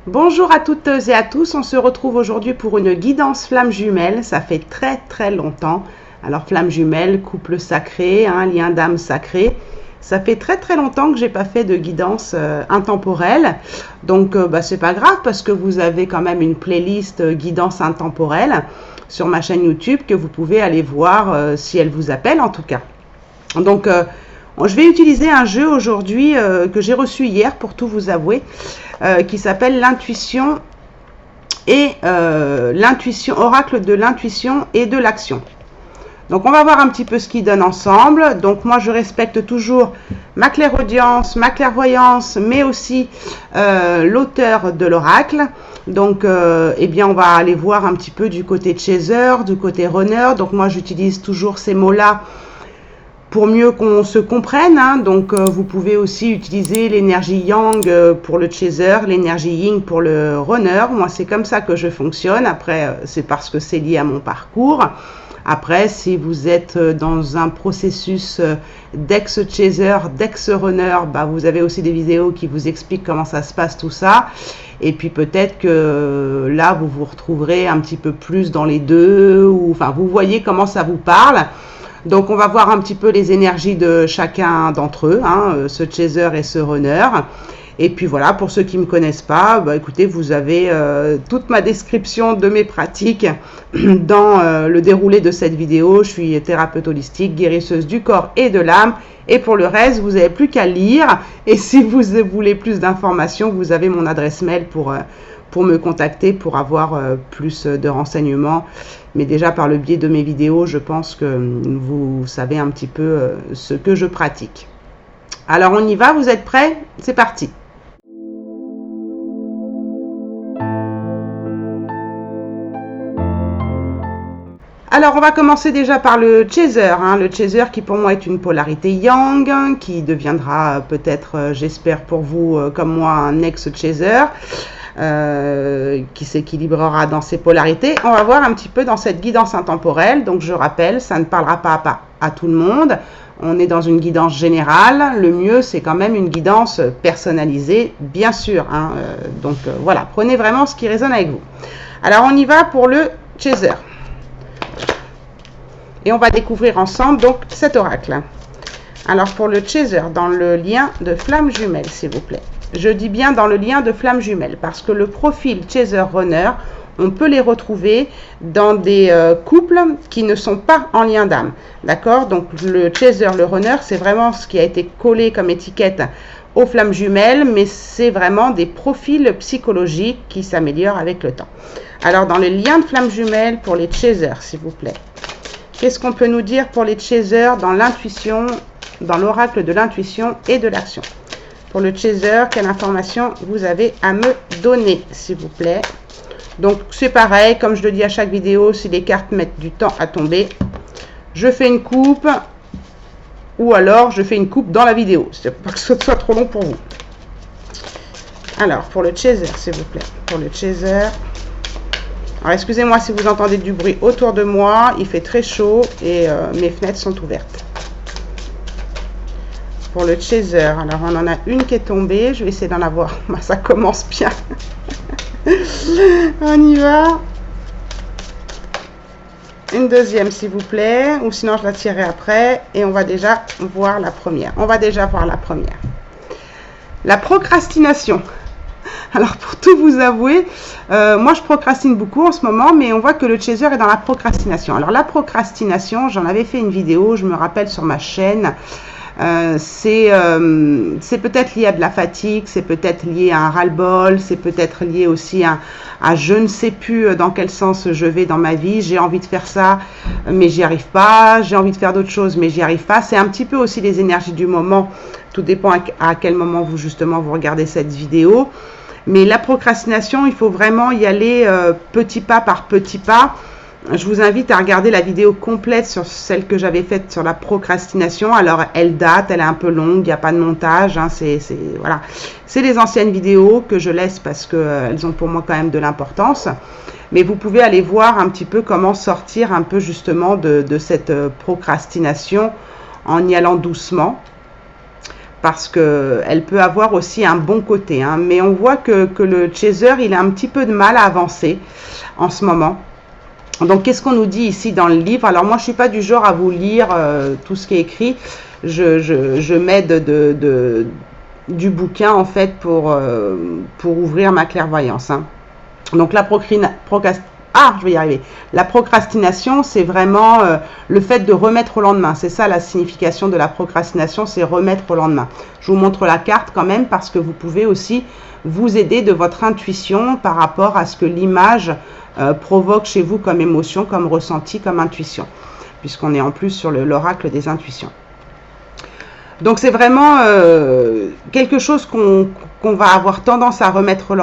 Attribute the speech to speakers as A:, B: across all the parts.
A: Bonjour à toutes et à tous, on se retrouve aujourd'hui pour une guidance flamme jumelle, ça fait très longtemps. Alors flamme jumelle, couple sacré, lien d'âme sacré, ça fait très longtemps que j'ai pas fait de guidance intemporelle. Donc c'est pas grave parce que vous avez quand même une playlist guidance intemporelle sur ma chaîne YouTube que vous pouvez aller voir si elle vous appelle en tout cas. Donc je vais utiliser un jeu aujourd'hui que j'ai reçu hier pour tout vous avouer, qui s'appelle l'intuition et oracle de l'intuition et de l'action. Donc on va voir un petit peu ce qu'il donne ensemble. Donc moi je respecte toujours ma clairaudience, ma clairvoyance, mais aussi l'auteur de l'oracle. Donc on va aller voir un petit peu du côté chaser, du côté runner. Donc moi j'utilise toujours ces mots-là pour mieux qu'on se comprenne, donc vous pouvez aussi utiliser l'énergie yang pour le chaser, l'énergie yin pour le runner. Moi, c'est comme ça que je fonctionne. Après, c'est parce que c'est lié à mon parcours. Après, si vous êtes dans un processus d'ex-chaser, d'ex-runner, vous avez aussi des vidéos qui vous expliquent comment ça se passe tout ça. Et puis peut-être que là, vous vous retrouverez un petit peu plus dans les deux, ou enfin, vous voyez comment ça vous parle. Donc, on va voir un petit peu les énergies de chacun d'entre eux, ce chaser et ce runner. Et puis voilà, pour ceux qui ne me connaissent pas, écoutez, vous avez toute ma description de mes pratiques dans le déroulé de cette vidéo. Je suis thérapeute holistique, guérisseuse du corps et de l'âme. Et pour le reste, vous n'avez plus qu'à lire. Et si vous voulez plus d'informations, vous avez mon adresse mail pour me contacter, pour avoir plus de renseignements. Mais déjà par le biais de mes vidéos, je pense que vous savez un petit peu ce que je pratique. Alors on y va, vous êtes prêts? C'est parti. Alors on va commencer déjà par le chaser. Le chaser qui pour moi est une polarité yang, qui deviendra peut-être, j'espère pour vous comme moi, un ex-chaser. Qui s'équilibrera dans ses polarités. On va voir un petit peu dans cette guidance intemporelle. Donc je rappelle, ça ne parlera pas à tout le monde. On est dans une guidance générale. Le mieux, c'est quand même une guidance personnalisée, bien sûr. Voilà, prenez vraiment ce qui résonne avec vous. Alors on y va pour le chaser. Et on va découvrir ensemble donc cet oracle. Alors pour le chaser, dans le lien de flamme jumelle, s'il vous plaît. Je dis bien dans le lien de flamme jumelle parce que le profil chaser-runner, on peut les retrouver dans des couples qui ne sont pas en lien d'âme. D'accord? Donc le chaser, le runner, c'est vraiment ce qui a été collé comme étiquette aux flammes jumelles, mais c'est vraiment des profils psychologiques qui s'améliorent avec le temps. Alors dans le lien de flamme jumelle pour les chasers, s'il vous plaît. Qu'est-ce qu'on peut nous dire pour les chasers dans l'intuition, dans l'oracle de l'intuition et de l'action? Pour le chaser, quelle information vous avez à me donner, s'il vous plaît? Donc, c'est pareil, comme je le dis à chaque vidéo, si les cartes mettent du temps à tomber, je fais une coupe, ou alors je fais une coupe dans la vidéo. C'est pas que ce soit trop long pour vous. Alors, pour le chaser, s'il vous plaît. Pour le chaser. Alors, excusez-moi si vous entendez du bruit autour de moi. Il fait très chaud et mes fenêtres sont ouvertes. Pour le chaser, alors on en a une qui est tombée, je vais essayer d'en avoir, ça commence bien. On y va. Une deuxième s'il vous plaît, ou sinon je la tirerai après, et on va déjà voir la première. La procrastination. Alors pour tout vous avouer, moi je procrastine beaucoup en ce moment, mais on voit que le chaser est dans la procrastination. Alors la procrastination, j'en avais fait une vidéo, je me rappelle sur ma chaîne. C'est peut-être lié à de la fatigue, c'est peut-être lié à un ras-le-bol, c'est peut-être lié aussi à je ne sais plus dans quel sens je vais dans ma vie. J'ai envie de faire ça, mais j'y arrive pas. J'ai envie de faire d'autres choses, mais j'y arrive pas. C'est un petit peu aussi les énergies du moment. Tout dépend à quel moment vous regardez cette vidéo. Mais la procrastination, il faut vraiment y aller petit pas par petit pas. Je vous invite à regarder la vidéo complète sur celle que j'avais faite sur la procrastination. Alors, elle date, elle est un peu longue, il n'y a pas de montage. Voilà. C'est les anciennes vidéos que je laisse parce qu'elles ont pour moi quand même de l'importance. Mais vous pouvez aller voir un petit peu comment sortir un peu justement de cette procrastination en y allant doucement. parce qu'elle peut avoir aussi un bon côté, hein. Mais on voit que le chaser, il a un petit peu de mal à avancer en ce moment. Donc, qu'est-ce qu'on nous dit ici dans le livre? Alors, moi, je ne suis pas du genre à vous lire tout ce qui est écrit. Je m'aide du bouquin, en fait, pour ouvrir ma clairvoyance, hein. Donc, je vais y arriver. La procrastination, c'est vraiment le fait de remettre au lendemain. C'est ça la signification de la procrastination, c'est remettre au lendemain. Je vous montre la carte quand même parce que vous pouvez aussi vous aider de votre intuition par rapport à ce que l'image provoque chez vous comme émotion, comme ressenti, comme intuition, puisqu'on est en plus sur l'oracle des intuitions. Donc c'est vraiment quelque chose qu'on va avoir tendance à remettre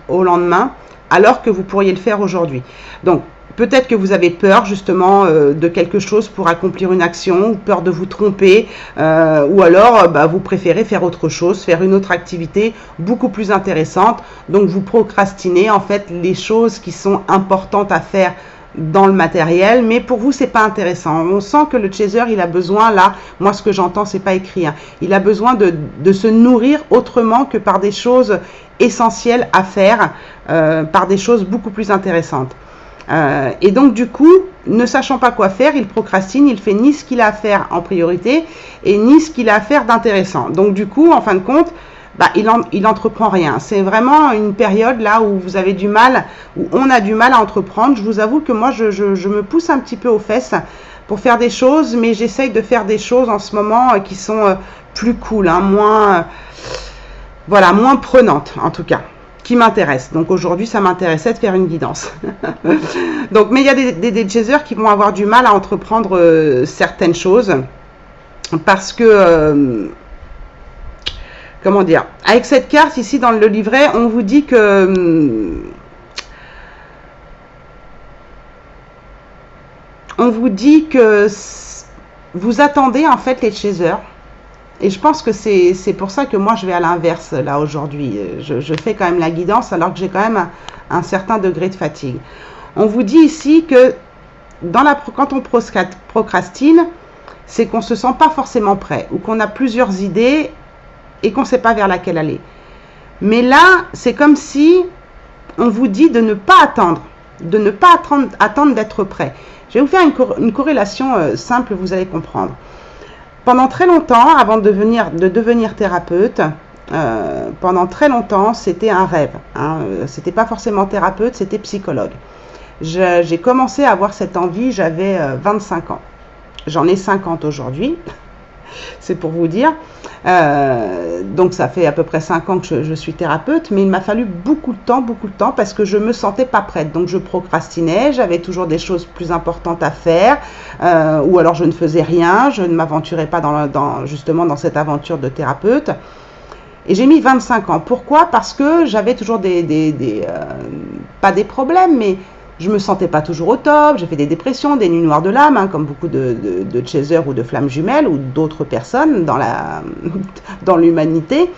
A: au lendemain, alors que vous pourriez le faire aujourd'hui. Donc peut-être que vous avez peur justement de quelque chose pour accomplir une action, ou peur de vous tromper, ou alors vous préférez faire autre chose, faire une autre activité beaucoup plus intéressante. Donc vous procrastinez en fait les choses qui sont importantes à faire dans le matériel, mais pour vous c'est pas intéressant. On sent que le chaser, il a besoin, là, moi ce que j'entends, c'est pas écrit, hein, il a besoin de se nourrir autrement que par des choses essentielles à faire, par des choses beaucoup plus intéressantes. Et donc du coup, ne sachant pas quoi faire, il procrastine, il fait ni ce qu'il a à faire en priorité et ni ce qu'il a à faire d'intéressant. Donc du coup, en fin de compte, il entreprend rien. C'est vraiment une période là où vous avez du mal, où on a du mal à entreprendre. Je vous avoue que moi, je me pousse un petit peu aux fesses pour faire des choses, mais j'essaye de faire des choses en ce moment qui sont plus cool, hein, moins prenantes en tout cas, qui m'intéressent. Donc aujourd'hui, ça m'intéressait de faire une guidance. Donc, mais il y a des chasers qui vont avoir du mal à entreprendre certaines choses parce que comment dire, avec cette carte ici dans le livret, on vous dit que vous attendez en fait les chasers. Et je pense que c'est pour ça que moi je vais à l'inverse là aujourd'hui. Je fais quand même la guidance alors que j'ai quand même un certain degré de fatigue. On vous dit ici que quand on procrastine, c'est qu'on ne se sent pas forcément prêt ou qu'on a plusieurs idées et qu'on ne sait pas vers laquelle aller. Mais là, c'est comme si on vous dit de ne pas attendre, attendre d'être prêt. Je vais vous faire une corrélation simple, vous allez comprendre. Pendant très longtemps, avant de devenir thérapeute, pendant très longtemps, c'était un rêve, hein. C'était pas forcément thérapeute, c'était psychologue. J'ai commencé à avoir cette envie, j'avais 25 ans. J'en ai 50 aujourd'hui. C'est pour vous dire. Donc ça fait à peu près 5 ans que je suis thérapeute, mais il m'a fallu beaucoup de temps parce que je me sentais pas prête. Donc je procrastinais, j'avais toujours des choses plus importantes à faire, ou alors je ne faisais rien, je ne m'aventurais pas justement dans cette aventure de thérapeute. Et j'ai mis 25 ans. Pourquoi? Parce que j'avais toujours pas des problèmes, mais je me sentais pas toujours au top, j'ai fait des dépressions, des nuits noires de l'âme, hein, comme beaucoup de chasers ou de flammes jumelles ou d'autres personnes dans l'humanité.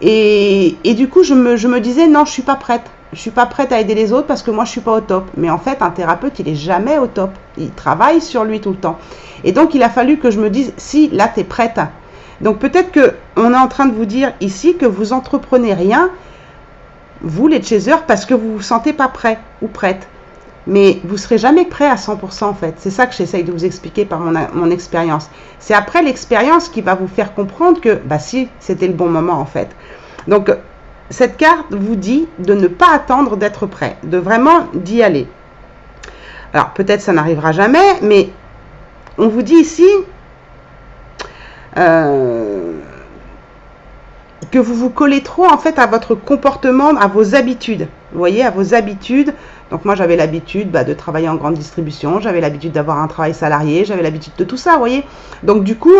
A: Et du coup, je me disais, non, je suis pas prête. Je suis pas prête à aider les autres parce que moi, je suis pas au top. Mais en fait, un thérapeute, il est jamais au top. Il travaille sur lui tout le temps. Et donc, il a fallu que je me dise, si, là, tu es prête. Donc, peut-être qu'on est en train de vous dire ici que vous entreprenez rien, vous, les chasers, parce que vous vous sentez pas prêt ou prête. Mais vous ne serez jamais prêt à 100% en fait. C'est ça que j'essaye de vous expliquer par mon expérience. C'est après l'expérience qui va vous faire comprendre que, si, c'était le bon moment en fait. Donc, cette carte vous dit de ne pas attendre d'être prêt, de vraiment d'y aller. Alors, peut-être ça n'arrivera jamais, mais on vous dit ici que vous vous collez trop en fait à votre comportement, à vos habitudes. Vous voyez, à vos habitudes. Donc moi j'avais l'habitude de travailler en grande distribution, j'avais l'habitude d'avoir un travail salarié, j'avais l'habitude de tout ça, vous voyez. Donc du coup,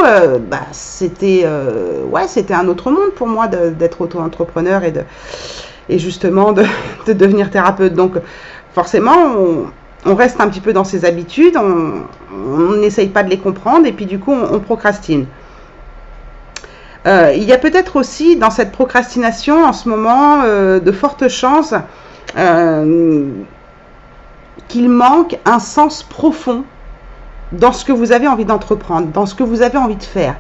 A: c'était un autre monde pour moi d'être auto-entrepreneur et justement de devenir thérapeute. Donc forcément, on reste un petit peu dans ses habitudes, on n'essaye pas de les comprendre et puis du coup on procrastine. Il y a peut-être aussi dans cette procrastination en ce moment de fortes chances qu'il manque un sens profond dans ce que vous avez envie d'entreprendre, dans ce que vous avez envie de faire.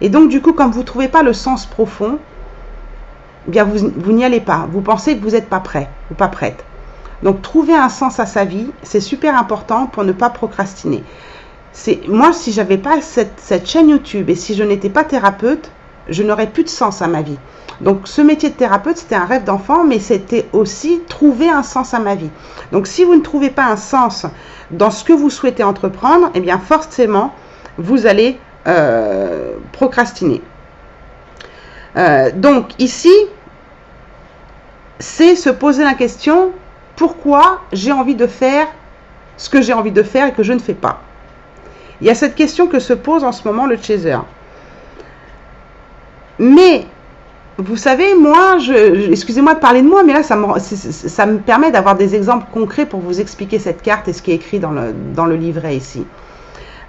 A: Et donc, du coup, comme vous ne trouvez pas le sens profond, eh bien, vous n'y allez pas. Vous pensez que vous n'êtes pas prêt ou pas prête. Donc, trouver un sens à sa vie, c'est super important pour ne pas procrastiner. Moi, si je n'avais pas cette chaîne YouTube et si je n'étais pas thérapeute, je n'aurais plus de sens à ma vie. Donc, ce métier de thérapeute, c'était un rêve d'enfant, mais c'était aussi trouver un sens à ma vie. Donc, si vous ne trouvez pas un sens dans ce que vous souhaitez entreprendre, eh bien, forcément, vous allez procrastiner. Donc, ici, c'est se poser la question, pourquoi j'ai envie de faire ce que j'ai envie de faire et que je ne fais pas? Il y a cette question que se pose en ce moment le chaser. Mais, vous savez, moi, excusez-moi de parler de moi, mais là, ça me permet d'avoir des exemples concrets pour vous expliquer cette carte et ce qui est écrit dans le livret ici.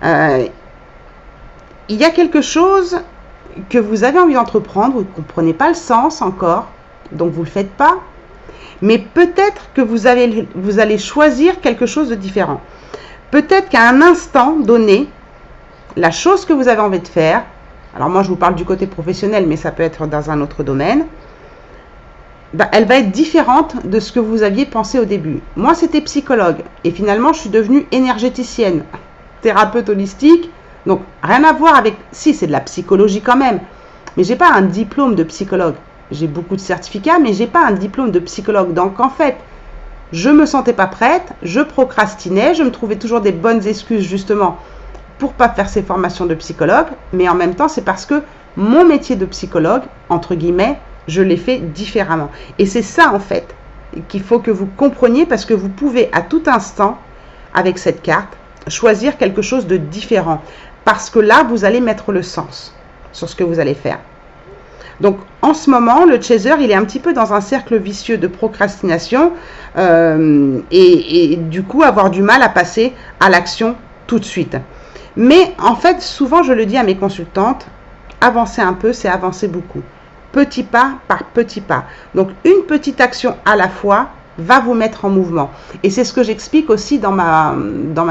A: Il y a quelque chose que vous avez envie d'entreprendre, vous ne comprenez pas le sens encore, donc vous ne le faites pas, mais peut-être que vous allez choisir quelque chose de différent. Peut-être qu'à un instant donné, la chose que vous avez envie de faire, alors moi je vous parle du côté professionnel, mais ça peut être dans un autre domaine, elle va être différente de ce que vous aviez pensé au début. Moi c'était psychologue, et finalement je suis devenue énergéticienne, thérapeute holistique, donc rien à voir avec, si c'est de la psychologie quand même, mais j'ai pas un diplôme de psychologue. J'ai beaucoup de certificats, mais j'ai pas un diplôme de psychologue. Donc en fait, je me sentais pas prête, je procrastinais, je me trouvais toujours des bonnes excuses justement pour pas faire ces formations de psychologue, mais en même temps, c'est parce que mon métier de psychologue, entre guillemets, je l'ai fait différemment. Et c'est ça en fait qu'il faut que vous compreniez, parce que vous pouvez à tout instant, avec cette carte, choisir quelque chose de différent. Parce que là, vous allez mettre le sens sur ce que vous allez faire. Donc, en ce moment, le chaser, il est un petit peu dans un cercle vicieux de procrastination et du coup, avoir du mal à passer à l'action tout de suite. Mais en fait, souvent, je le dis à mes consultantes, avancer un peu, c'est avancer beaucoup. Petit pas par petit pas. Donc, une petite action à la fois va vous mettre en mouvement. Et c'est ce que j'explique aussi dans ma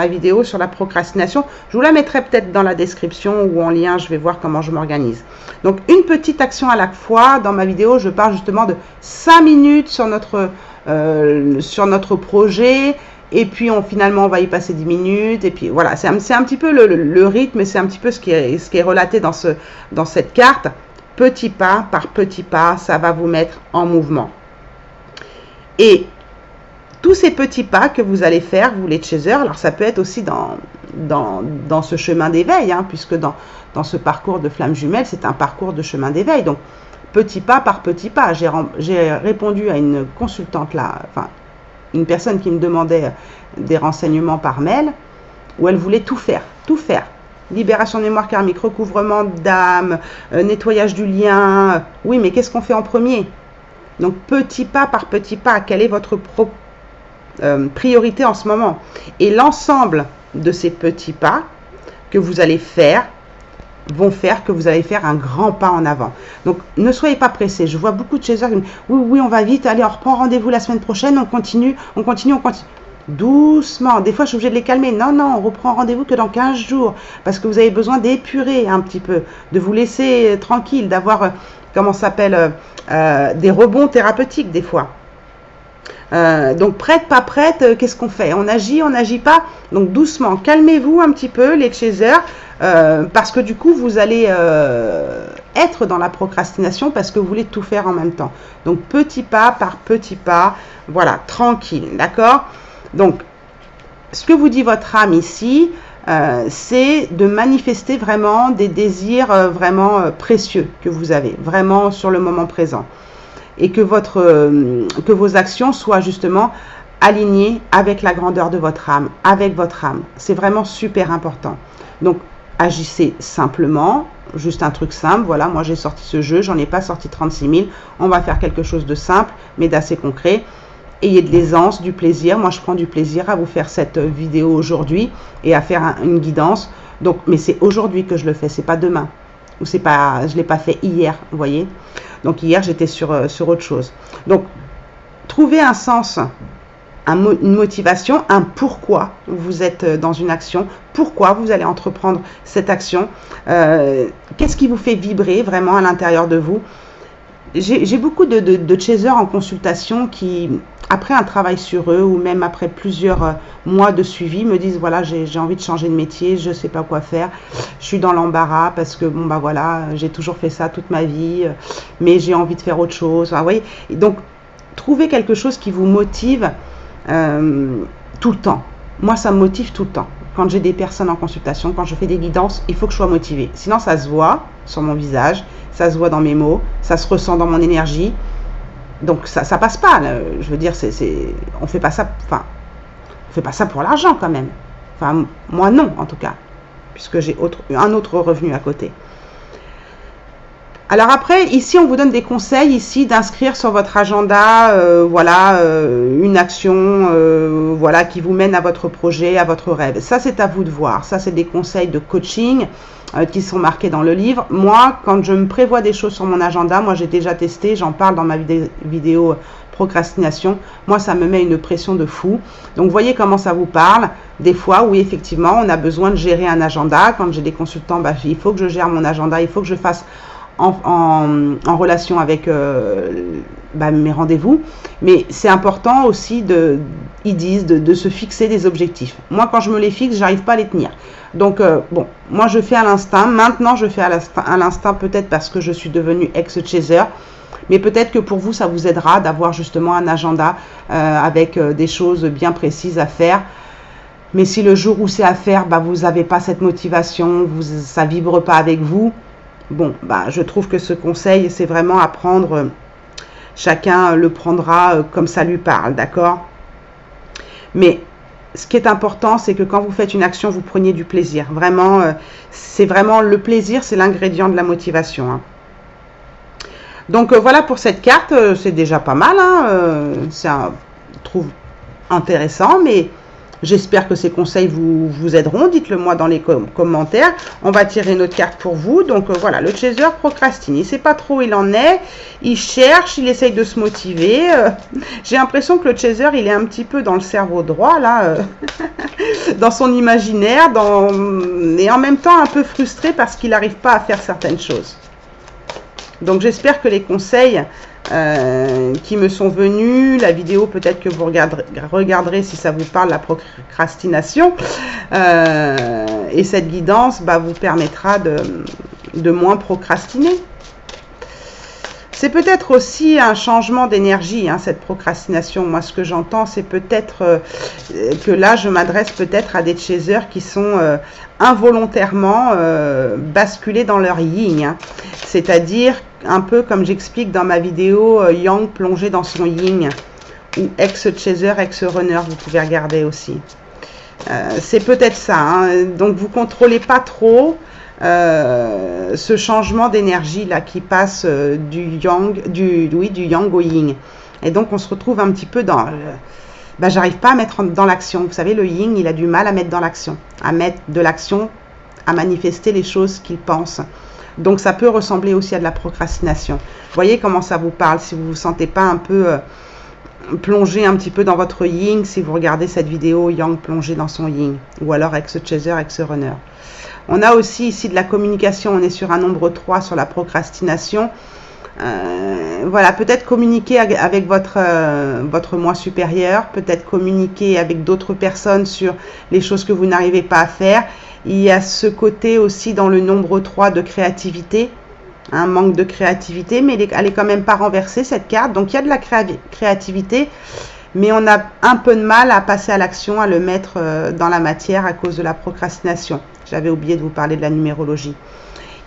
A: vidéo sur la procrastination. Je vous la mettrai peut-être dans la description ou en lien, je vais voir comment je m'organise. Donc, une petite action à la fois. Dans ma vidéo, je parle justement de 5 minutes sur notre projet. Et puis, finalement, on va y passer 10 minutes. Et puis, voilà, c'est un petit peu le rythme et c'est un petit peu ce qui est relaté dans cette carte. Petit pas par petit pas, ça va vous mettre en mouvement. Et tous ces petits pas que vous allez faire, vous les chasers, alors ça peut être aussi dans ce chemin d'éveil, hein, puisque dans ce parcours de flamme jumelle, c'est un parcours de chemin d'éveil. Donc, petit pas par petit pas. J'ai répondu à une consultante là, enfin, une personne qui me demandait des renseignements par mail, où elle voulait tout faire, tout faire. Libération de mémoire karmique, recouvrement d'âme, nettoyage du lien. Oui, mais qu'est-ce qu'on fait en premier? Donc, petit pas par petit pas, quelle est votre priorité en ce moment? Et l'ensemble de ces petits pas que vous allez faire vont faire que vous allez faire un grand pas en avant. Donc, ne soyez pas pressés. Je vois beaucoup de chasers qui me disent « Oui, on va vite, allez, on reprend rendez-vous la semaine prochaine, on continue. » Doucement. Des fois, je suis obligée de les calmer. Non, on reprend rendez-vous que dans 15 jours. Parce que vous avez besoin d'épurer un petit peu, de vous laisser tranquille, d'avoir, comment ça s'appelle, des rebonds thérapeutiques des fois. Donc, prête, pas prête, qu'est-ce qu'on fait? On n'agit pas. Donc, doucement, calmez-vous un petit peu, les chasers, parce que du coup, vous allez être dans la procrastination parce que vous voulez tout faire en même temps. Donc, petit pas par petit pas, voilà, tranquille, d'accord? Donc, ce que vous dit votre âme ici, c'est de manifester vraiment des désirs vraiment précieux que vous avez, vraiment sur le moment présent. Et que vos actions soient justement alignées avec la grandeur de votre âme, avec votre âme. C'est vraiment super important. Donc, agissez simplement, juste un truc simple. Voilà, moi j'ai sorti ce jeu, j'en ai pas sorti 36 000. On va faire quelque chose de simple, mais d'assez concret. Ayez de l'aisance, du plaisir. Moi, je prends du plaisir à vous faire cette vidéo aujourd'hui et à faire une guidance. Donc, mais c'est aujourd'hui que je le fais, c'est pas demain. Ou c'est pas, je l'ai pas fait hier, vous voyez. Donc hier, j'étais sur autre chose. Donc, trouvez un sens une motivation, un pourquoi vous êtes dans une action, pourquoi vous allez entreprendre cette action, qu'est-ce qui vous fait vibrer vraiment à l'intérieur de vous. J'ai beaucoup de chasers en consultation qui, après un travail sur eux ou même après plusieurs mois de suivi, me disent voilà, j'ai envie de changer de métier, je ne sais pas quoi faire, je suis dans l'embarras parce que bon bah voilà, j'ai toujours fait ça toute ma vie, mais j'ai envie de faire autre chose. Enfin, vous voyez, donc trouvez quelque chose qui vous motive tout le temps. Moi, ça me motive tout le temps. Quand j'ai des personnes en consultation, quand je fais des guidances, il faut que je sois motivée. Sinon, ça se voit sur mon visage, ça se voit dans mes mots, ça se ressent dans mon énergie. Donc, ça passe pas. Là. Je veux dire, on fait pas ça. Enfin, on fait pas ça pour l'argent quand même. Enfin, moi non, en tout cas, puisque j'ai un autre revenu à côté. Alors après, ici, on vous donne des conseils ici d'inscrire sur votre agenda, voilà, une action, voilà, qui vous mène à votre projet, à votre rêve. Ça, c'est à vous de voir. Ça, c'est des conseils de coaching qui sont marqués dans le livre. Moi, quand je me prévois des choses sur mon agenda, moi, j'ai déjà testé, j'en parle dans ma vidéo procrastination. Moi, ça me met une pression de fou. Donc, voyez comment ça vous parle. Des fois, oui, effectivement, on a besoin de gérer un agenda. Quand j'ai des consultants, bah, il faut que je gère mon agenda, il faut que je fasse en relation avec mes rendez-vous, mais c'est important aussi ils disent de se fixer des objectifs. Moi, quand je me les fixe, j'arrive pas à les tenir. Donc, bon, moi, je fais à l'instinct. Maintenant, je fais à l'instinct peut-être parce que je suis devenue ex-chaser, mais peut-être que pour vous, ça vous aidera d'avoir justement un agenda avec des choses bien précises à faire. Mais si le jour où c'est à faire, bah, vous n'avez pas cette motivation, ça vibre pas avec vous, bon, bah, je trouve que ce conseil, c'est vraiment à prendre, chacun le prendra comme ça lui parle, d'accord? Mais ce qui est important, c'est que quand vous faites une action, vous preniez du plaisir. Vraiment, c'est vraiment le plaisir, c'est l'ingrédient de la motivation. Hein. Donc voilà pour cette carte, c'est déjà pas mal, hein, je trouve intéressant, mais j'espère que ces conseils vous aideront. Dites-le moi dans les commentaires. On va tirer une autre carte pour vous. Donc voilà, le chaser procrastine. Il ne sait pas trop où il en est. Il cherche, il essaye de se motiver. J'ai l'impression que le chaser, il est un petit peu dans le cerveau droit, là, dans son imaginaire, et en même temps un peu frustré parce qu'il n'arrive pas à faire certaines choses. Donc j'espère que les conseils qui me sont venus, la vidéo peut-être que vous regarderez si ça vous parle, la procrastination, et cette guidance vous permettra de moins procrastiner. C'est peut-être aussi un changement d'énergie, hein, cette procrastination. Moi, ce que j'entends, c'est peut-être que là, je m'adresse peut-être à des chasers qui sont involontairement basculés dans leur yin. Hein. C'est-à-dire, un peu comme j'explique dans ma vidéo Yang plongé dans son yin, ou ex-chaser, ex-runner, vous pouvez regarder aussi. C'est peut-être ça. Hein. Donc, vous ne contrôlez pas trop ce changement d'énergie là qui passe du yang au yin, et donc on se retrouve un petit peu dans j'arrive pas à mettre dans l'action. Vous savez, le yin, il a du mal à mettre dans l'action, à mettre de l'action, à manifester les choses qu'il pense. Donc ça peut ressembler aussi à de la procrastination. Voyez comment ça vous parle, si vous vous sentez pas un peu plongé un petit peu dans votre yin, si vous regardez cette vidéo Yang plongé dans son yin, ou alors ex-chaser, ex-runner. On a aussi ici de la communication, on est sur un nombre 3 sur la procrastination. Voilà, peut-être communiquer avec votre moi supérieur, peut-être communiquer avec d'autres personnes sur les choses que vous n'arrivez pas à faire. Il y a ce côté aussi dans le nombre 3 de créativité, un manque de créativité, mais elle n'est quand même pas renversée cette carte. Donc il y a de la créativité, mais on a un peu de mal à passer à l'action, à le mettre dans la matière à cause de la procrastination. J'avais oublié de vous parler de la numérologie.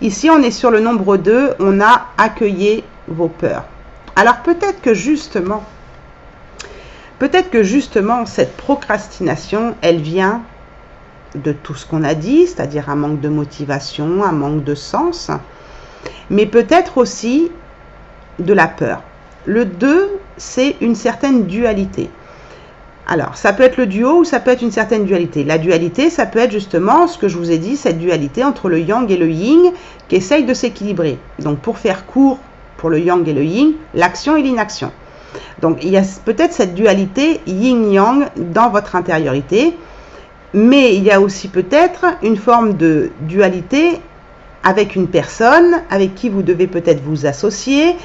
A: Ici, on est sur le nombre 2, on a accueilli vos peurs. Alors peut-être que justement, cette procrastination, elle vient de tout ce qu'on a dit, c'est-à-dire un manque de motivation, un manque de sens, mais peut-être aussi de la peur. Le 2, c'est une certaine dualité. Alors, ça peut être le duo ou ça peut être une certaine dualité. La dualité, ça peut être justement ce que je vous ai dit, cette dualité entre le yang et le yin qui essaye de s'équilibrer. Donc, pour faire court, pour le yang et le yin, l'action et l'inaction. Donc, il y a peut-être cette dualité yin-yang dans votre intériorité, mais il y a aussi peut-être une forme de dualité avec une personne avec qui vous devez peut-être vous associer,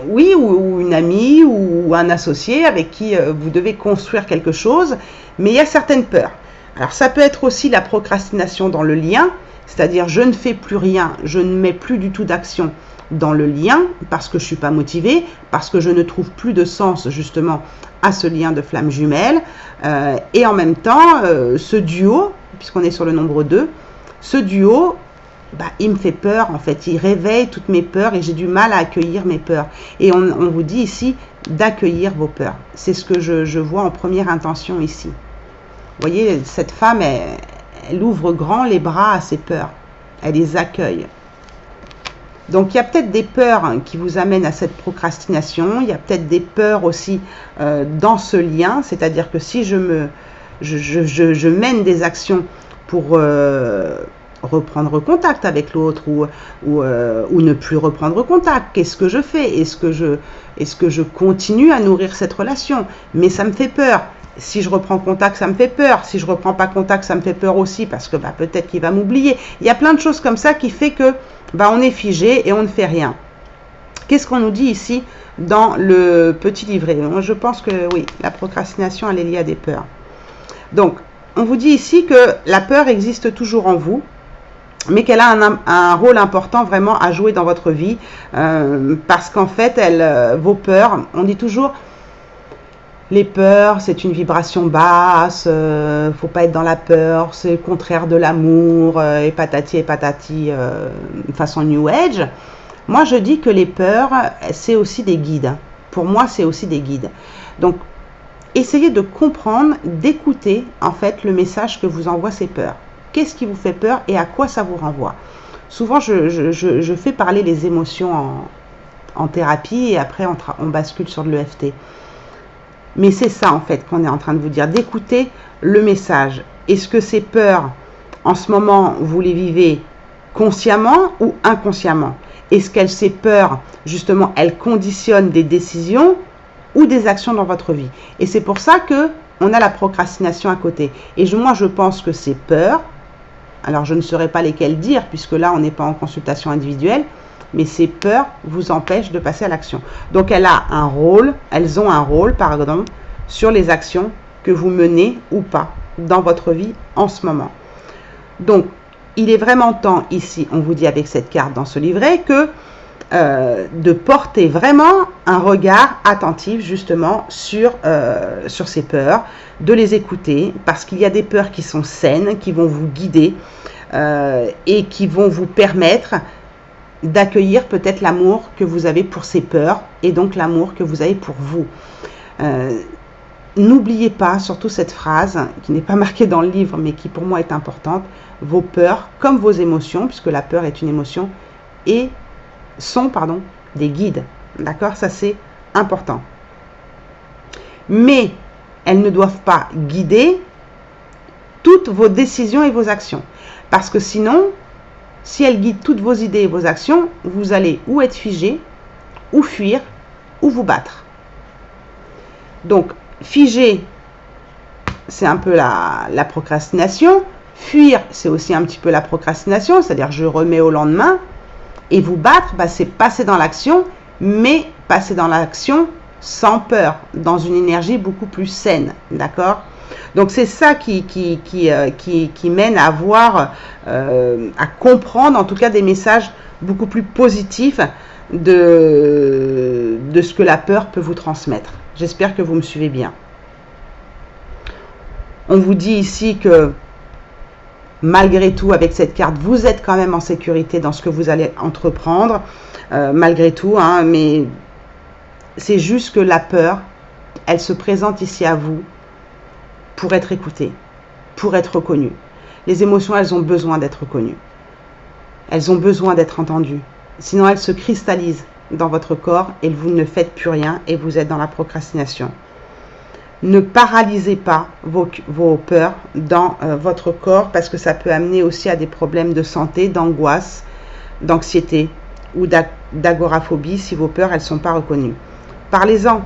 A: oui, ou une amie ou un associé avec qui vous devez construire quelque chose, mais il y a certaines peurs. Alors ça peut être aussi la procrastination dans le lien, c'est-à-dire je ne fais plus rien, je ne mets plus du tout d'action dans le lien parce que je ne suis pas motivée, parce que je ne trouve plus de sens justement à ce lien de flamme jumelle. Et en même temps, ce duo, puisqu'on est sur le nombre 2, ce duo, il me fait peur en fait, il réveille toutes mes peurs et j'ai du mal à accueillir mes peurs. Et on vous dit ici d'accueillir vos peurs. C'est ce que je vois en première intention ici. Vous voyez, cette femme, elle ouvre grand les bras à ses peurs. Elle les accueille. Donc, il y a peut-être des peurs qui vous amènent à cette procrastination. Il y a peut-être des peurs aussi dans ce lien. C'est-à-dire que si je mène des actions pour reprendre contact avec l'autre ou ne plus reprendre contact, qu'est-ce que je fais? Est-ce que je continue à nourrir cette relation? Mais ça me fait peur. Si je reprends contact, ça me fait peur. Si je reprends pas contact, ça me fait peur aussi parce que peut-être qu'il va m'oublier. Il y a plein de choses comme ça qui fait que on est figé et on ne fait rien. Qu'est-ce qu'on nous dit ici dans le petit livret? Moi, je pense que oui, la procrastination, elle est liée à des peurs. Donc, on vous dit ici que la peur existe toujours en vous, mais qu'elle a un rôle important vraiment à jouer dans votre vie parce qu'en fait, vos peurs, on dit toujours... Les peurs, c'est une vibration basse, faut pas être dans la peur, c'est le contraire de l'amour, et patati, façon New Age. Moi, je dis que les peurs, c'est aussi des guides. Pour moi, c'est aussi des guides. Donc, essayez de comprendre, d'écouter, en fait, le message que vous envoient ces peurs. Qu'est-ce qui vous fait peur et à quoi ça vous renvoie? Souvent, je fais parler les émotions en thérapie et après, on bascule sur de l'EFT. Mais c'est ça en fait qu'on est en train de vous dire, d'écouter le message. Est-ce que ces peurs, en ce moment, vous les vivez consciemment ou inconsciemment? Est-ce que ces peurs, justement, elles conditionnent des décisions ou des actions dans votre vie? Et c'est pour ça qu'on a la procrastination à côté. Et moi, je pense que ces peurs, alors je ne saurais pas lesquelles dire, puisque là, on n'est pas en consultation individuelle, mais ces peurs vous empêchent de passer à l'action. Donc, elles ont un rôle, pardon, sur les actions que vous menez ou pas dans votre vie en ce moment. Donc, il est vraiment temps ici, on vous dit avec cette carte dans ce livret, que de porter vraiment un regard attentif justement sur ces peurs, de les écouter, parce qu'il y a des peurs qui sont saines, qui vont vous guider et qui vont vous permettre d'accueillir peut-être l'amour que vous avez pour ces peurs et donc l'amour que vous avez pour vous. N'oubliez pas surtout cette phrase qui n'est pas marquée dans le livre mais qui pour moi est importante. Vos peurs comme vos émotions, puisque la peur est une émotion, sont des guides. D'accord? Ça c'est important. Mais elles ne doivent pas guider toutes vos décisions et vos actions. Parce que sinon, si elles guident toutes vos idées et vos actions, vous allez ou être figé, ou fuir, ou vous battre. Donc, figer, c'est un peu la procrastination. Fuir, c'est aussi un petit peu la procrastination, c'est-à-dire je remets au lendemain. Et vous battre, c'est passer dans l'action, mais passer dans l'action sans peur, dans une énergie beaucoup plus saine. D'accord ? Donc c'est ça qui mène à avoir, à comprendre en tout cas des messages beaucoup plus positifs de ce que la peur peut vous transmettre. J'espère que vous me suivez bien. On vous dit ici que malgré tout, avec cette carte, vous êtes quand même en sécurité dans ce que vous allez entreprendre, malgré tout, mais c'est juste que la peur, elle se présente ici à vous pour être écoutée, pour être reconnue. Les émotions, elles ont besoin d'être reconnues. Elles ont besoin d'être entendues. Sinon, elles se cristallisent dans votre corps et vous ne faites plus rien et vous êtes dans la procrastination. Ne paralysez pas vos peurs dans votre corps parce que ça peut amener aussi à des problèmes de santé, d'angoisse, d'anxiété ou d'agoraphobie si vos peurs, elles ne sont pas reconnues. Parlez-en.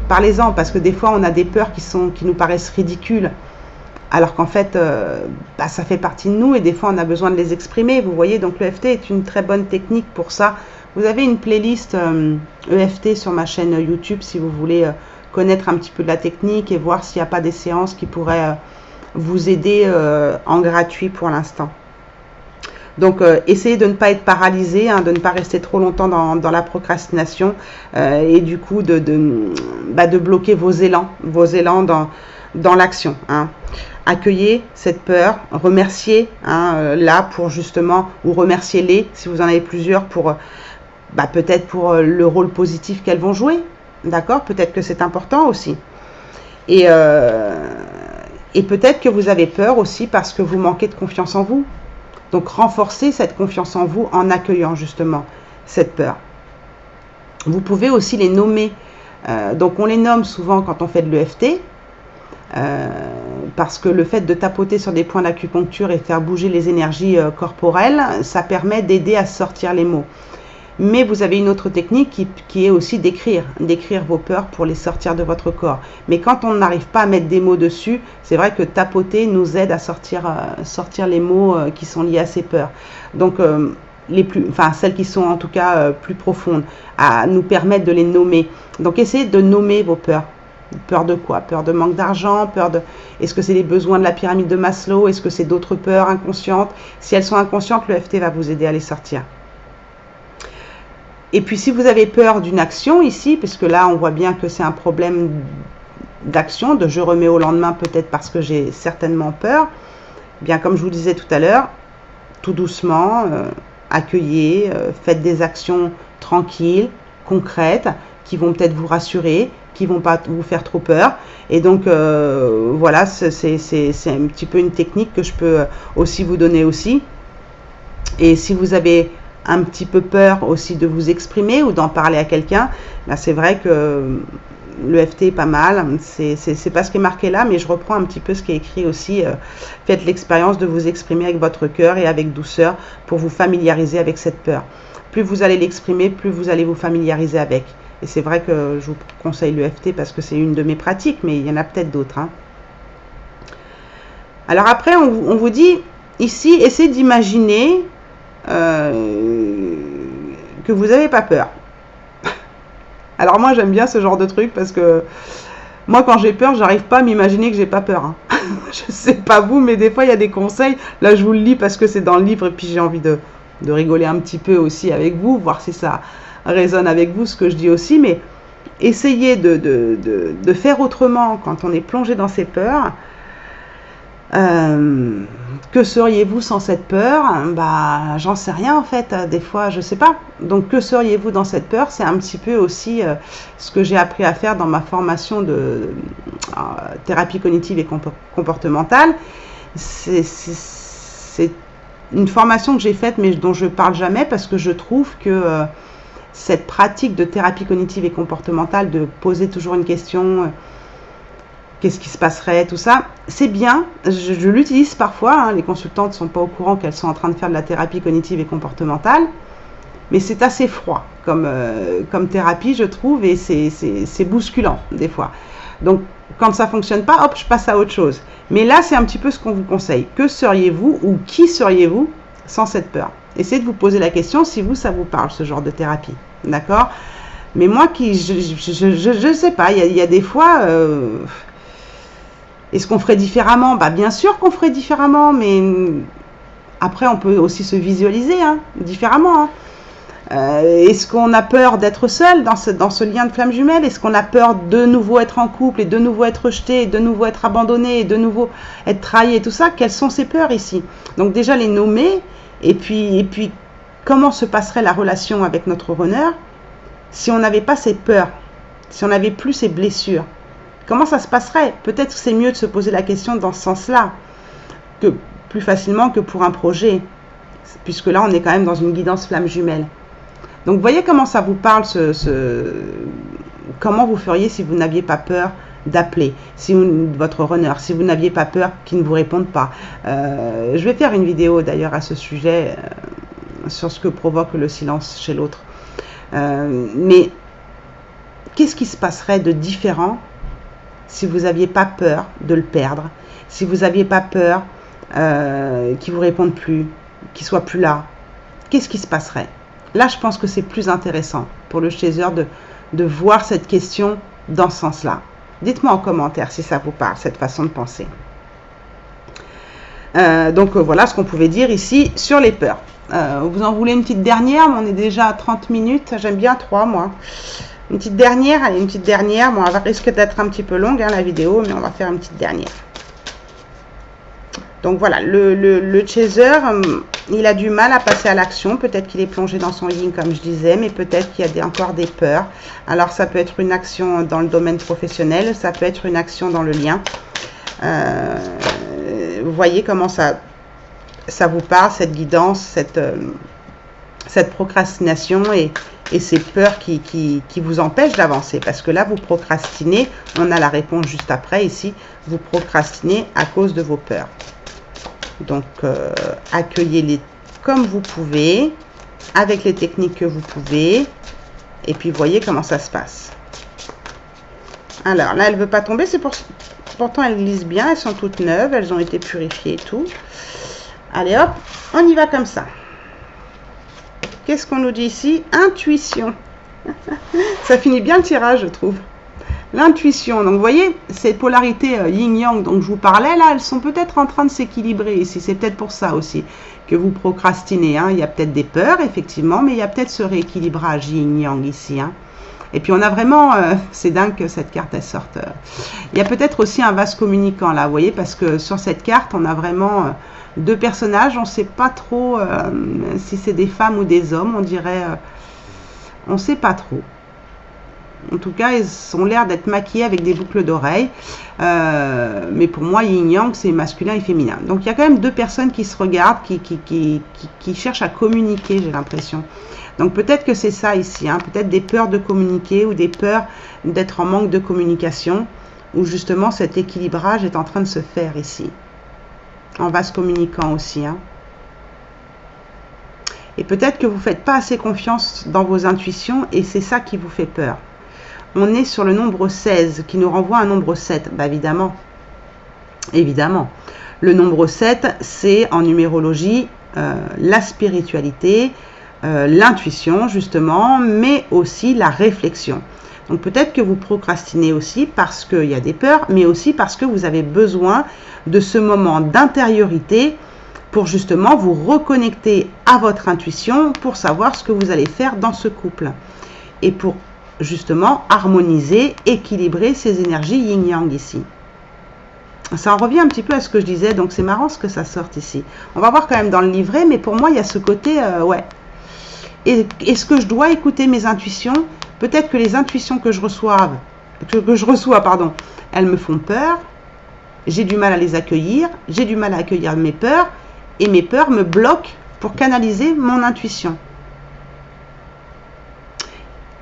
A: Parlez-en, parce que des fois, on a des peurs qui nous paraissent ridicules, alors qu'en fait, ça fait partie de nous et des fois, on a besoin de les exprimer. Vous voyez, donc l'EFT est une très bonne technique pour ça. Vous avez une playlist EFT sur ma chaîne YouTube si vous voulez connaître un petit peu de la technique et voir s'il n'y a pas des séances qui pourraient vous aider en gratuit pour l'instant. Donc, essayez de ne pas être paralysé, hein, de ne pas rester trop longtemps dans la procrastination et du coup de bloquer vos élans dans l'action. Hein. Accueillez cette peur, remerciez là pour justement, ou remerciez-les si vous en avez plusieurs pour peut-être pour le rôle positif qu'elles vont jouer. D'accord? Peut-être que c'est important aussi. Et peut-être que vous avez peur aussi parce que vous manquez de confiance en vous. Donc, renforcez cette confiance en vous en accueillant justement cette peur. Vous pouvez aussi les nommer. Donc, on les nomme souvent quand on fait de l'EFT. Parce que le fait de tapoter sur des points d'acupuncture et faire bouger les énergies corporelles, ça permet d'aider à sortir les mots. Mais vous avez une autre technique qui est aussi d'écrire vos peurs pour les sortir de votre corps. Mais quand on n'arrive pas à mettre des mots dessus, c'est vrai que tapoter nous aide à sortir les mots qui sont liés à ces peurs. Donc, celles qui sont en tout cas plus profondes, à nous permettre de les nommer. Donc, essayez de nommer vos peurs. Peur de quoi? Peur de manque d'argent? Est-ce que c'est les besoins de la pyramide de Maslow? Est-ce que c'est d'autres peurs inconscientes? Si elles sont inconscientes, l'EFT va vous aider à les sortir. Et puis, si vous avez peur d'une action ici, puisque là, on voit bien que c'est un problème d'action, de je remets au lendemain, peut-être parce que j'ai certainement peur, bien comme je vous disais tout à l'heure, tout doucement, accueillez, faites des actions tranquilles, concrètes, qui vont peut-être vous rassurer, qui vont pas vous faire trop peur. Et donc, voilà, c'est un petit peu une technique que je peux aussi vous donner aussi. Et si vous avez un petit peu peur aussi de vous exprimer ou d'en parler à quelqu'un, c'est vrai que l'EFT est pas mal. C'est pas ce qui est marqué là, mais je reprends un petit peu ce qui est écrit aussi. Faites l'expérience de vous exprimer avec votre cœur et avec douceur pour vous familiariser avec cette peur. Plus vous allez l'exprimer, plus vous allez vous familiariser avec. Et c'est vrai que je vous conseille l'EFT parce que c'est une de mes pratiques, mais il y en a peut-être d'autres. Hein. Alors après, on vous dit ici, essayez d'imaginer que vous n'avez pas peur. Alors moi j'aime bien ce genre de truc parce que moi quand j'ai peur, j'arrive pas à m'imaginer que j'ai pas peur. Hein. Je sais pas vous, mais des fois il y a des conseils. Là je vous le lis parce que c'est dans le livre et puis j'ai envie de rigoler un petit peu aussi avec vous, voir si ça résonne avec vous ce que je dis aussi. Mais essayez de faire autrement quand on est plongé dans ces peurs. Que seriez-vous sans cette peur? J'en sais rien en fait, des fois je sais pas. Donc que seriez-vous dans cette peur? C'est un petit peu aussi ce que j'ai appris à faire dans ma formation de thérapie cognitive et comportementale. C'est une formation que j'ai faite mais dont je parle jamais parce que je trouve que cette pratique de thérapie cognitive et comportementale, de poser toujours une question, qu'est-ce qui se passerait, tout ça, c'est bien, je l'utilise parfois, hein, les consultantes ne sont pas au courant qu'elles sont en train de faire de la thérapie cognitive et comportementale, mais c'est assez froid comme thérapie, je trouve, et c'est bousculant des fois. Donc, quand ça ne fonctionne pas, hop, je passe à autre chose. Mais là, c'est un petit peu ce qu'on vous conseille. Que seriez-vous ou qui seriez-vous sans cette peur? Essayez de vous poser la question si vous, ça vous parle, ce genre de thérapie, d'accord? Mais moi, je ne sais pas, il y a des fois... Est-ce qu'on ferait différemment? Bien sûr qu'on ferait différemment, mais après on peut aussi se visualiser différemment. Hein. Est-ce qu'on a peur d'être seul dans ce lien de flamme jumelle? Est-ce qu'on a peur de nouveau être en couple et de nouveau être rejeté, et de nouveau être abandonné et de nouveau être trahi et tout ça? Quelles sont ces peurs ici? Donc déjà les nommer et puis comment se passerait la relation avec notre runner si on n'avait pas ces peurs, si on n'avait plus ces blessures? Comment ça se passerait? Peut-être que c'est mieux de se poser la question dans ce sens-là, que plus facilement que pour un projet, puisque là, on est quand même dans une guidance flamme jumelle. Donc, voyez comment ça vous parle, comment vous feriez si vous n'aviez pas peur d'appeler, votre runner, si vous n'aviez pas peur qu'il ne vous réponde pas. Je vais faire une vidéo d'ailleurs à ce sujet, sur ce que provoque le silence chez l'autre. Mais qu'est-ce qui se passerait de différent si vous n'aviez pas peur de le perdre, si vous n'aviez pas peur qu'il ne vous réponde plus, qu'il ne soit plus là? Qu'est-ce qui se passerait? Là, je pense que c'est plus intéressant pour le chaser de voir cette question dans ce sens-là. Dites-moi en commentaire si ça vous parle, cette façon de penser. Donc voilà ce qu'on pouvait dire ici sur les peurs. Vous en voulez une petite dernière? On est déjà à 30 minutes. J'aime bien 3, moi. Une petite dernière, allez, une petite dernière. Bon, elle va risque d'être un petit peu longue, hein, la vidéo, mais on va faire une petite dernière. Donc voilà, le chaser, il a du mal à passer à l'action. Peut-être qu'il est plongé dans son yin, comme je disais, mais peut-être qu'il y a encore des peurs. Alors, ça peut être une action dans le domaine professionnel, ça peut être une action dans le lien. Vous voyez comment ça vous parle, cette guidance, cette procrastination et ces peurs qui vous empêchent d'avancer. Parce que là, vous procrastinez, on a la réponse juste après ici, vous procrastinez à cause de vos peurs. Donc, accueillez-les comme vous pouvez, avec les techniques que vous pouvez, et puis voyez comment ça se passe. Alors, là, elle ne veut pas tomber, pourtant elles glissent bien, elles sont toutes neuves, elles ont été purifiées et tout. Allez hop, on y va comme ça. Qu'est-ce qu'on nous dit ici? Intuition. Ça finit bien le tirage, je trouve. L'intuition, donc vous voyez, ces polarités yin-yang dont je vous parlais, là, elles sont peut-être en train de s'équilibrer ici. C'est peut-être pour ça aussi que vous procrastinez. Hein. Il y a peut-être des peurs, effectivement, mais il y a peut-être ce rééquilibrage yin-yang ici. Hein. Et puis on a vraiment, c'est dingue que cette carte, elle sorte. Il y a peut-être aussi un vase communicant, là, vous voyez, parce que sur cette carte, on a vraiment deux personnages. On ne sait pas trop si c'est des femmes ou des hommes, on dirait, on ne sait pas trop. En tout cas, ils ont l'air d'être maquillés avec des boucles d'oreilles. Mais pour moi, yin-yang, c'est masculin et féminin. Donc, il y a quand même deux personnes qui se regardent, qui cherchent à communiquer, j'ai l'impression. Donc, peut-être que c'est ça ici. Hein, peut-être des peurs de communiquer ou des peurs d'être en manque de communication. Ou justement, cet équilibrage est en train de se faire ici. En vase communicant aussi. Hein. Et peut-être que vous ne faites pas assez confiance dans vos intuitions et c'est ça qui vous fait peur. On est sur le nombre 16 qui nous renvoie à un nombre 7. Bah évidemment. Évidemment. Le nombre 7, c'est en numérologie la spiritualité, l'intuition justement, mais aussi la réflexion. Donc peut-être que vous procrastinez aussi parce qu'il y a des peurs, mais aussi parce que vous avez besoin de ce moment d'intériorité pour justement vous reconnecter à votre intuition pour savoir ce que vous allez faire dans ce couple. Et pour justement harmoniser, équilibrer ces énergies yin-yang ici. Ça en revient un petit peu à ce que je disais, donc c'est marrant ce que ça sorte ici. On va voir quand même dans le livret, mais pour moi il y a ce côté, ouais. Est-ce que je dois écouter mes intuitions? Peut-être que les intuitions que je reçois, elles me font peur. J'ai du mal à les accueillir, j'ai du mal à accueillir mes peurs, et mes peurs me bloquent pour canaliser mon intuition.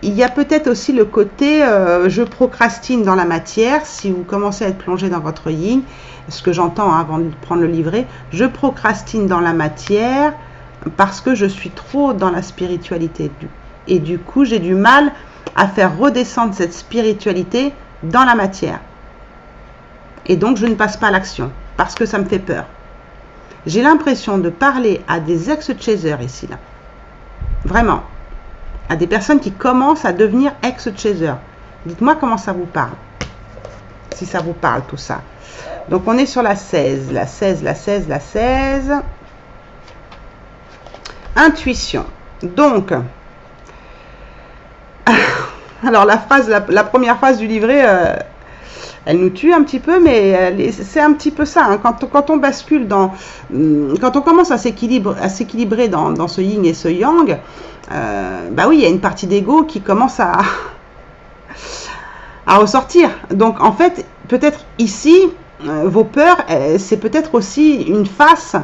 A: Il y a peut-être aussi le côté je procrastine dans la matière. Si vous commencez à être plongé dans votre yin, ce que j'entends hein, avant de prendre le livret, je procrastine dans la matière parce que je suis trop dans la spiritualité. Et du coup, j'ai du mal à faire redescendre cette spiritualité dans la matière. Et donc, je ne passe pas à l'action parce que ça me fait peur. J'ai l'impression de parler à des ex-chasers ici, là. Vraiment. À des personnes qui commencent à devenir ex-chaser. Dites-moi comment ça vous parle. Si ça vous parle, tout ça. Donc, on est sur la 16. La 16, la 16, la 16. Intuition. Donc, alors la première phrase du livret, elle nous tue un petit peu, mais c'est un petit peu ça. Hein. Quand on bascule quand on commence à s'équilibrer dans ce yin et ce yang, bah oui, il y a une partie d'ego qui commence à ressortir. Donc en fait, peut-être ici, vos peurs, c'est peut-être aussi une face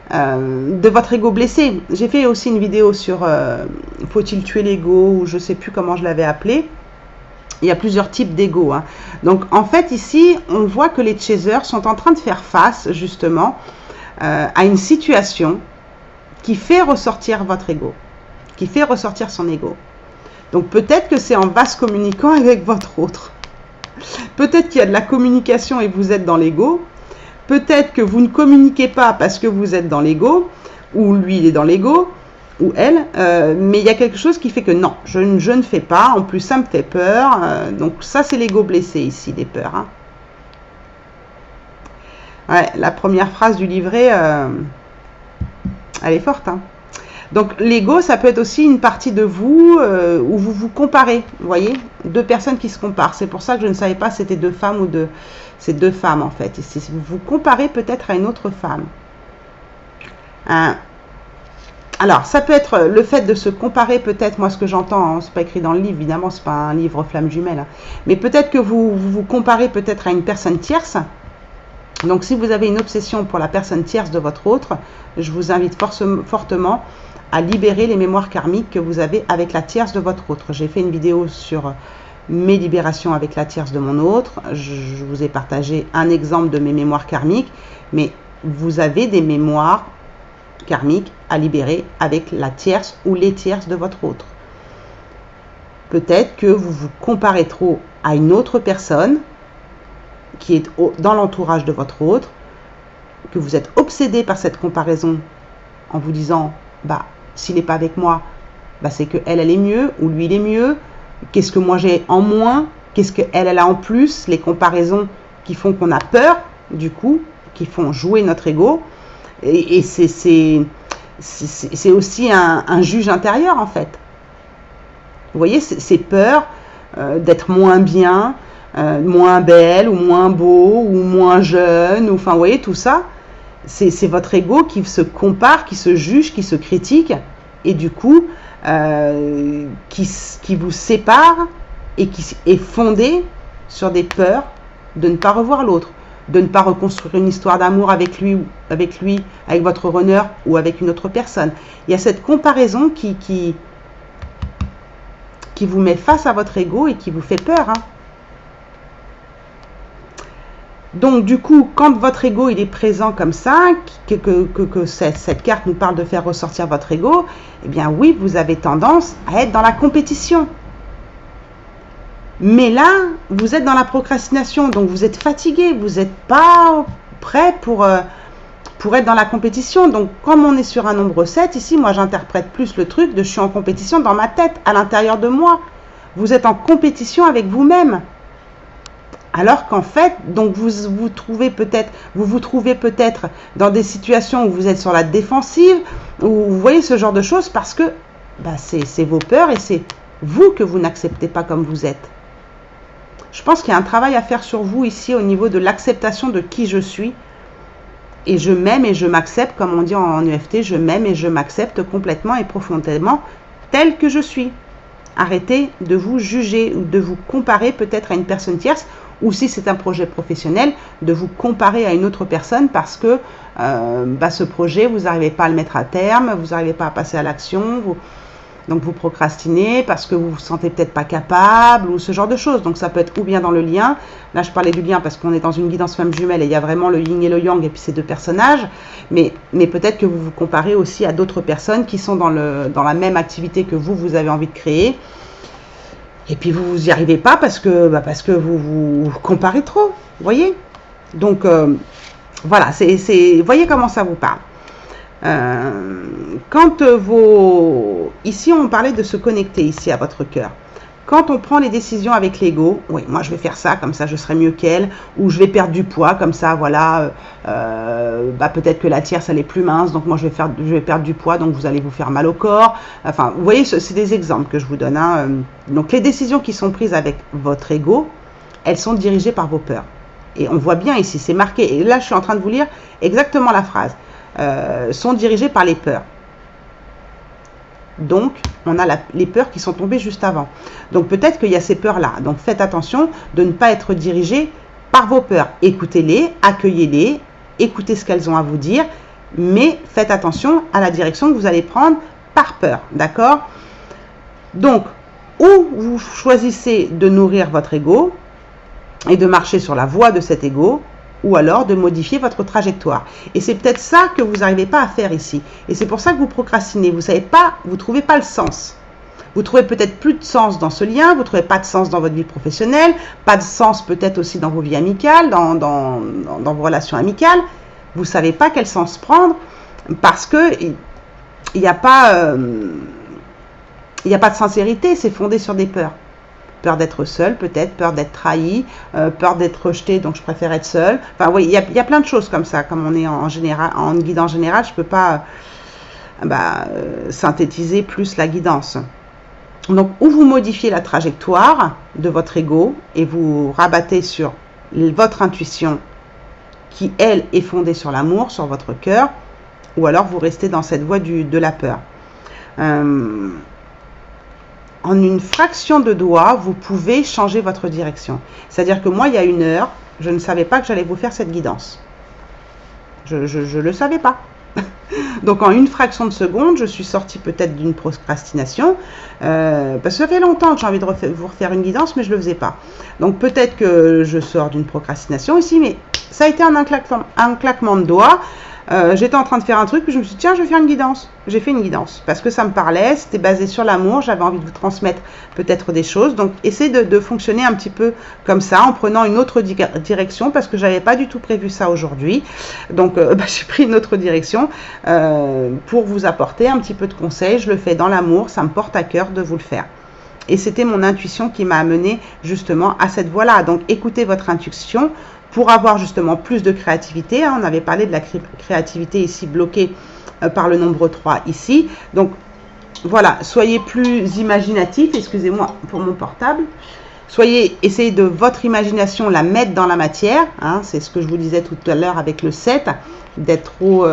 A: de votre ego blessé. J'ai fait aussi une vidéo sur faut-il tuer l'ego, ou je sais plus comment je l'avais appelé. Il y a plusieurs types d'ego. Hein. Donc en fait ici, on voit que les chasers sont en train de faire face justement à une situation qui fait ressortir votre ego, qui fait ressortir son ego. Donc peut-être que c'est en vase communicant avec votre autre. Peut-être qu'il y a de la communication et vous êtes dans l'ego. Peut-être que vous ne communiquez pas parce que vous êtes dans l'ego, ou lui il est dans l'ego, ou elle, mais il y a quelque chose qui fait que non, je ne fais pas, en plus ça me fait peur, donc ça c'est l'ego blessé ici, des peurs. Hein. Ouais, la première phrase du livret, elle est forte. Hein. Donc l'ego, ça peut être aussi une partie de vous où vous vous comparez, vous voyez, deux personnes qui se comparent. C'est pour ça que je ne savais pas si c'était deux femmes ou deux, c'est deux femmes en fait. Et si vous vous comparez peut-être à une autre femme. Alors, ça peut être le fait de se comparer peut-être, moi ce que j'entends, hein, c'est pas écrit dans le livre, évidemment, c'est pas un livre flamme jumelle, hein, mais peut-être que vous vous comparez peut-être à une personne tierce. Donc si vous avez une obsession pour la personne tierce de votre autre, je vous invite fortement à libérer les mémoires karmiques que vous avez avec la tierce de votre autre. J'ai fait une vidéo sur mes libérations avec la tierce de mon autre. Je vous ai partagé un exemple de mes mémoires karmiques, mais vous avez des mémoires karmiques à libérer avec la tierce ou les tierces de votre autre. Peut-être que vous vous comparez trop à une autre personne qui est dans l'entourage de votre autre, que vous êtes obsédé par cette comparaison en vous disant bah s'il n'est pas avec moi, bah, c'est que elle est mieux ou lui il est mieux, qu'est-ce que moi j'ai en moins, qu'est-ce que elle a en plus, les comparaisons qui font qu'on a peur, du coup, qui font jouer notre ego, et c'est aussi un juge intérieur en fait. Vous voyez, c'est peur d'être moins bien, moins belle ou moins beau ou moins jeune, ou enfin vous voyez tout ça, c'est votre ego qui se compare, qui se juge, qui se critique et du coup qui vous sépare et qui est fondé sur des peurs de ne pas revoir l'autre, de ne pas reconstruire une histoire d'amour avec lui, avec votre runner ou avec une autre personne. Il y a cette comparaison qui vous met face à votre ego et qui vous fait peur. Hein. Donc du coup, quand votre ego il est présent comme ça, que cette carte nous parle de faire ressortir votre ego, eh bien oui, vous avez tendance à être dans la compétition. Mais là, vous êtes dans la procrastination, donc vous êtes fatigué, vous n'êtes pas prêt pour être dans la compétition. Donc comme on est sur un nombre 7, ici, moi j'interprète plus le truc de je suis en compétition dans ma tête, à l'intérieur de moi. Vous êtes en compétition avec vous-même. Alors qu'en fait, donc vous vous trouvez peut-être dans des situations où vous êtes sur la défensive, où vous voyez ce genre de choses parce que bah, c'est vos peurs et c'est vous que vous n'acceptez pas comme vous êtes. Je pense qu'il y a un travail à faire sur vous ici au niveau de l'acceptation de qui je suis. Et je m'aime et je m'accepte, comme on dit en EFT, je m'aime et je m'accepte complètement et profondément tel que je suis. Arrêtez de vous juger ou de vous comparer peut-être à une personne tierce ou si c'est un projet professionnel, de vous comparer à une autre personne parce que ce projet, vous n'arrivez pas à le mettre à terme, vous n'arrivez pas à passer à l'action, donc vous procrastinez parce que vous vous sentez peut-être pas capable ou ce genre de choses. Donc ça peut être ou bien dans le lien, là je parlais du lien parce qu'on est dans une guidance femme jumelle et il y a vraiment le yin et le yang et puis ces deux personnages, mais peut-être que vous vous comparez aussi à d'autres personnes qui sont dans la même activité que vous avez envie de créer. Et puis vous n'y arrivez pas parce que vous vous comparez trop, vous voyez. Donc voilà, vous voyez comment ça vous parle. Ici on parlait de se connecter ici à votre cœur. Quand on prend les décisions avec l'ego, oui, moi je vais faire ça, comme ça je serai mieux qu'elle, ou je vais perdre du poids, comme ça, voilà, peut-être que la tierce elle est plus mince, donc moi je vais perdre du poids, donc vous allez vous faire mal au corps. Enfin, vous voyez, c'est des exemples que je vous donne. Hein. Donc les décisions qui sont prises avec votre ego, elles sont dirigées par vos peurs. Et on voit bien ici, c'est marqué, et là je suis en train de vous lire exactement la phrase, sont dirigées par les peurs. Donc, on a les peurs qui sont tombées juste avant. Donc, peut-être qu'il y a ces peurs-là. Donc, faites attention de ne pas être dirigé par vos peurs. Écoutez-les, accueillez-les, écoutez ce qu'elles ont à vous dire, mais faites attention à la direction que vous allez prendre par peur. D'accord? Donc, ou vous choisissez de nourrir votre ego et de marcher sur la voie de cet ego, ou alors de modifier votre trajectoire. Et c'est peut-être ça que vous n'arrivez pas à faire ici. Et c'est pour ça que vous procrastinez. Vous savez pas, vous ne trouvez pas le sens. Vous trouvez peut-être plus de sens dans ce lien, vous ne trouvez pas de sens dans votre vie professionnelle, pas de sens peut-être aussi dans vos vies amicales, dans vos relations amicales. Vous ne savez pas quel sens prendre parce qu'il n'y a pas de sincérité, c'est fondé sur des peurs. Peur d'être seul, peut-être, peur d'être trahi, peur d'être rejeté, donc je préfère être seul. Enfin, oui, il y a plein de choses comme ça. Comme on est en guidance générale, je ne peux pas synthétiser plus la guidance. Donc, ou vous modifiez la trajectoire de votre ego et vous rabattez sur votre intuition qui, elle, est fondée sur l'amour, sur votre cœur, ou alors vous restez dans cette voie de la peur. En une fraction de doigt, vous pouvez changer votre direction. C'est-à-dire que moi, il y a 1 heure, je ne savais pas que j'allais vous faire cette guidance. Je ne le savais pas. Donc, en une fraction de seconde, je suis sortie peut-être d'une procrastination, parce que ça fait longtemps que j'ai envie de vous refaire une guidance, mais je ne le faisais pas. Donc, peut-être que je sors d'une procrastination ici, mais ça a été un claquement de doigts. J'étais en train de faire un truc, puis je me suis dit, tiens, je vais faire une guidance. J'ai fait une guidance, parce que ça me parlait, c'était basé sur l'amour, j'avais envie de vous transmettre peut-être des choses. Donc, essayez de fonctionner un petit peu comme ça, en prenant une autre direction, parce que je n'avais pas du tout prévu ça aujourd'hui. Donc, j'ai pris une autre direction pour vous apporter un petit peu de conseils. Je le fais dans l'amour, ça me porte à cœur de vous le faire. Et c'était mon intuition qui m'a amené justement à cette voie-là. Donc, écoutez votre intuition pour avoir justement plus de créativité. On avait parlé de la créativité ici bloquée par le nombre 3 ici. Donc, voilà, soyez plus imaginatif. Excusez-moi pour mon portable. Essayez de votre imagination la mettre dans la matière. C'est ce que je vous disais tout à l'heure avec le 7, d'être trop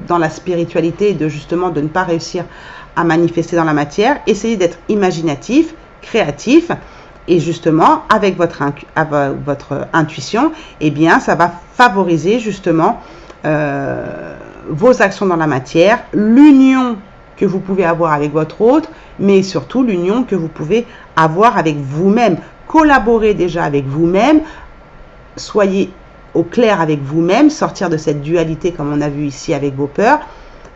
A: dans la spiritualité et de ne pas réussir à manifester dans la matière. Essayez d'être imaginatif, créatif. Et justement, avec votre intuition, eh bien, ça va favoriser justement vos actions dans la matière, l'union que vous pouvez avoir avec votre autre, mais surtout l'union que vous pouvez avoir avec vous-même. Collaborez déjà avec vous-même, soyez au clair avec vous-même, sortir de cette dualité comme on a vu ici avec vos peurs.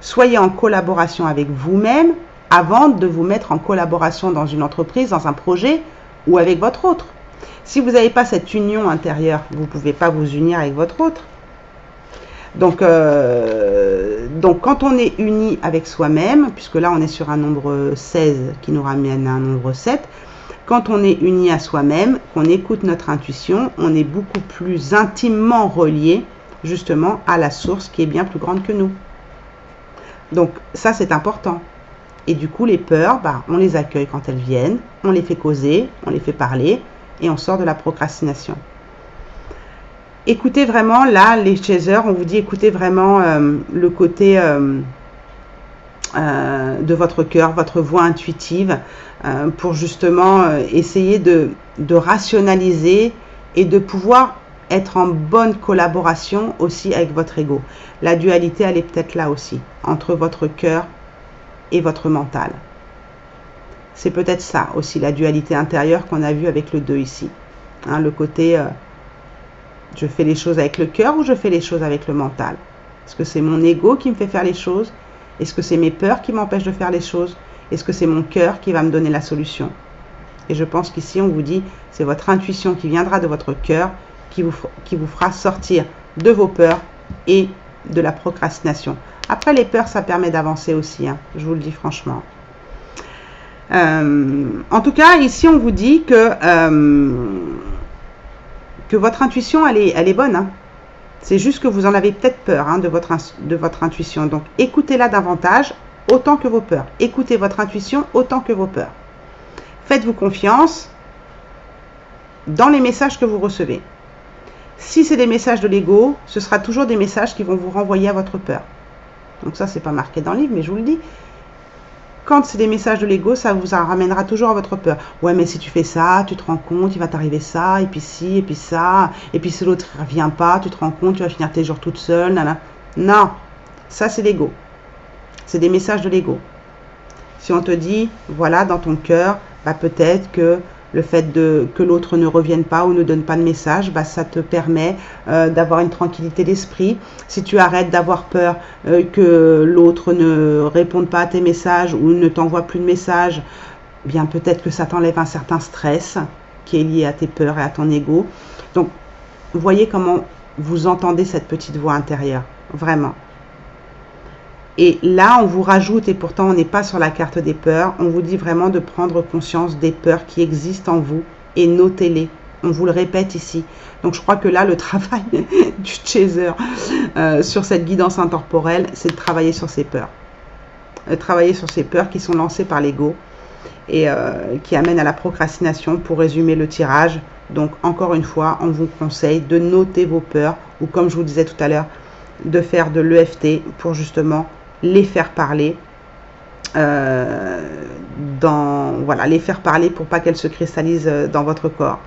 A: Soyez en collaboration avec vous-même avant de vous mettre en collaboration dans une entreprise, dans un projet, ou avec votre autre. Si vous n'avez pas cette union intérieure, vous ne pouvez pas vous unir avec votre autre. Donc, quand on est uni avec soi-même, puisque là on est sur un nombre 16 qui nous ramène à un nombre 7, quand on est uni à soi-même, qu'on écoute notre intuition, on est beaucoup plus intimement relié justement à la source qui est bien plus grande que nous. Donc ça c'est important. Et du coup, les peurs, on les accueille quand elles viennent, on les fait causer, on les fait parler, et on sort de la procrastination. Écoutez vraiment, là, les chasers, on vous dit, écoutez vraiment le côté de votre cœur, votre voix intuitive, pour justement essayer de rationaliser et de pouvoir être en bonne collaboration aussi avec votre ego. La dualité, elle est peut-être là aussi, entre votre cœur et votre mental. C'est peut-être ça aussi, la dualité intérieure qu'on a vue avec le 2 ici. Le côté, je fais les choses avec le cœur ou je fais les choses avec le mental? Est-ce que c'est mon ego qui me fait faire les choses? Est-ce que c'est mes peurs qui m'empêchent de faire les choses? Est-ce que c'est mon cœur qui va me donner la solution? Et je pense qu'ici, on vous dit, c'est votre intuition qui viendra de votre cœur qui vous fera sortir de vos peurs et de la procrastination. Après, les peurs, ça permet d'avancer aussi, je vous le dis franchement. En tout cas, ici, on vous dit que votre intuition, elle est bonne. C'est juste que vous en avez peut-être peur de votre intuition. Donc, écoutez-la davantage, autant que vos peurs. Écoutez votre intuition autant que vos peurs. Faites-vous confiance dans les messages que vous recevez. Si c'est des messages de l'ego, ce sera toujours des messages qui vont vous renvoyer à votre peur. Donc ça, c'est pas marqué dans le livre, mais je vous le dis. Quand c'est des messages de l'ego, ça vous ramènera toujours à votre peur. Ouais, mais si tu fais ça, tu te rends compte, il va t'arriver ça, et puis ci, et puis ça, et puis si l'autre ne revient pas, tu te rends compte, tu vas finir tes jours toute seule, nana. Non, ça c'est l'ego. C'est des messages de l'ego. Si on te dit, voilà, dans ton cœur, peut-être que le fait que l'autre ne revienne pas ou ne donne pas de message, ça te permet d'avoir une tranquillité d'esprit. Si tu arrêtes d'avoir peur que l'autre ne réponde pas à tes messages ou ne t'envoie plus de messages, bien peut-être que ça t'enlève un certain stress qui est lié à tes peurs et à ton ego. Donc, voyez comment vous entendez cette petite voix intérieure, vraiment. Et là, on vous rajoute, et pourtant on n'est pas sur la carte des peurs, on vous dit vraiment de prendre conscience des peurs qui existent en vous et notez-les. On vous le répète ici. Donc je crois que là, le travail du chaser sur cette guidance intemporelle, c'est de travailler sur ces peurs. Travailler sur ces peurs qui sont lancées par l'ego et qui amènent à la procrastination. Pour résumer le tirage, donc encore une fois, on vous conseille de noter vos peurs ou comme je vous disais tout à l'heure, de faire de l'EFT pour justement les faire parler, les faire parler pour pas qu'elles se cristallisent dans votre corps.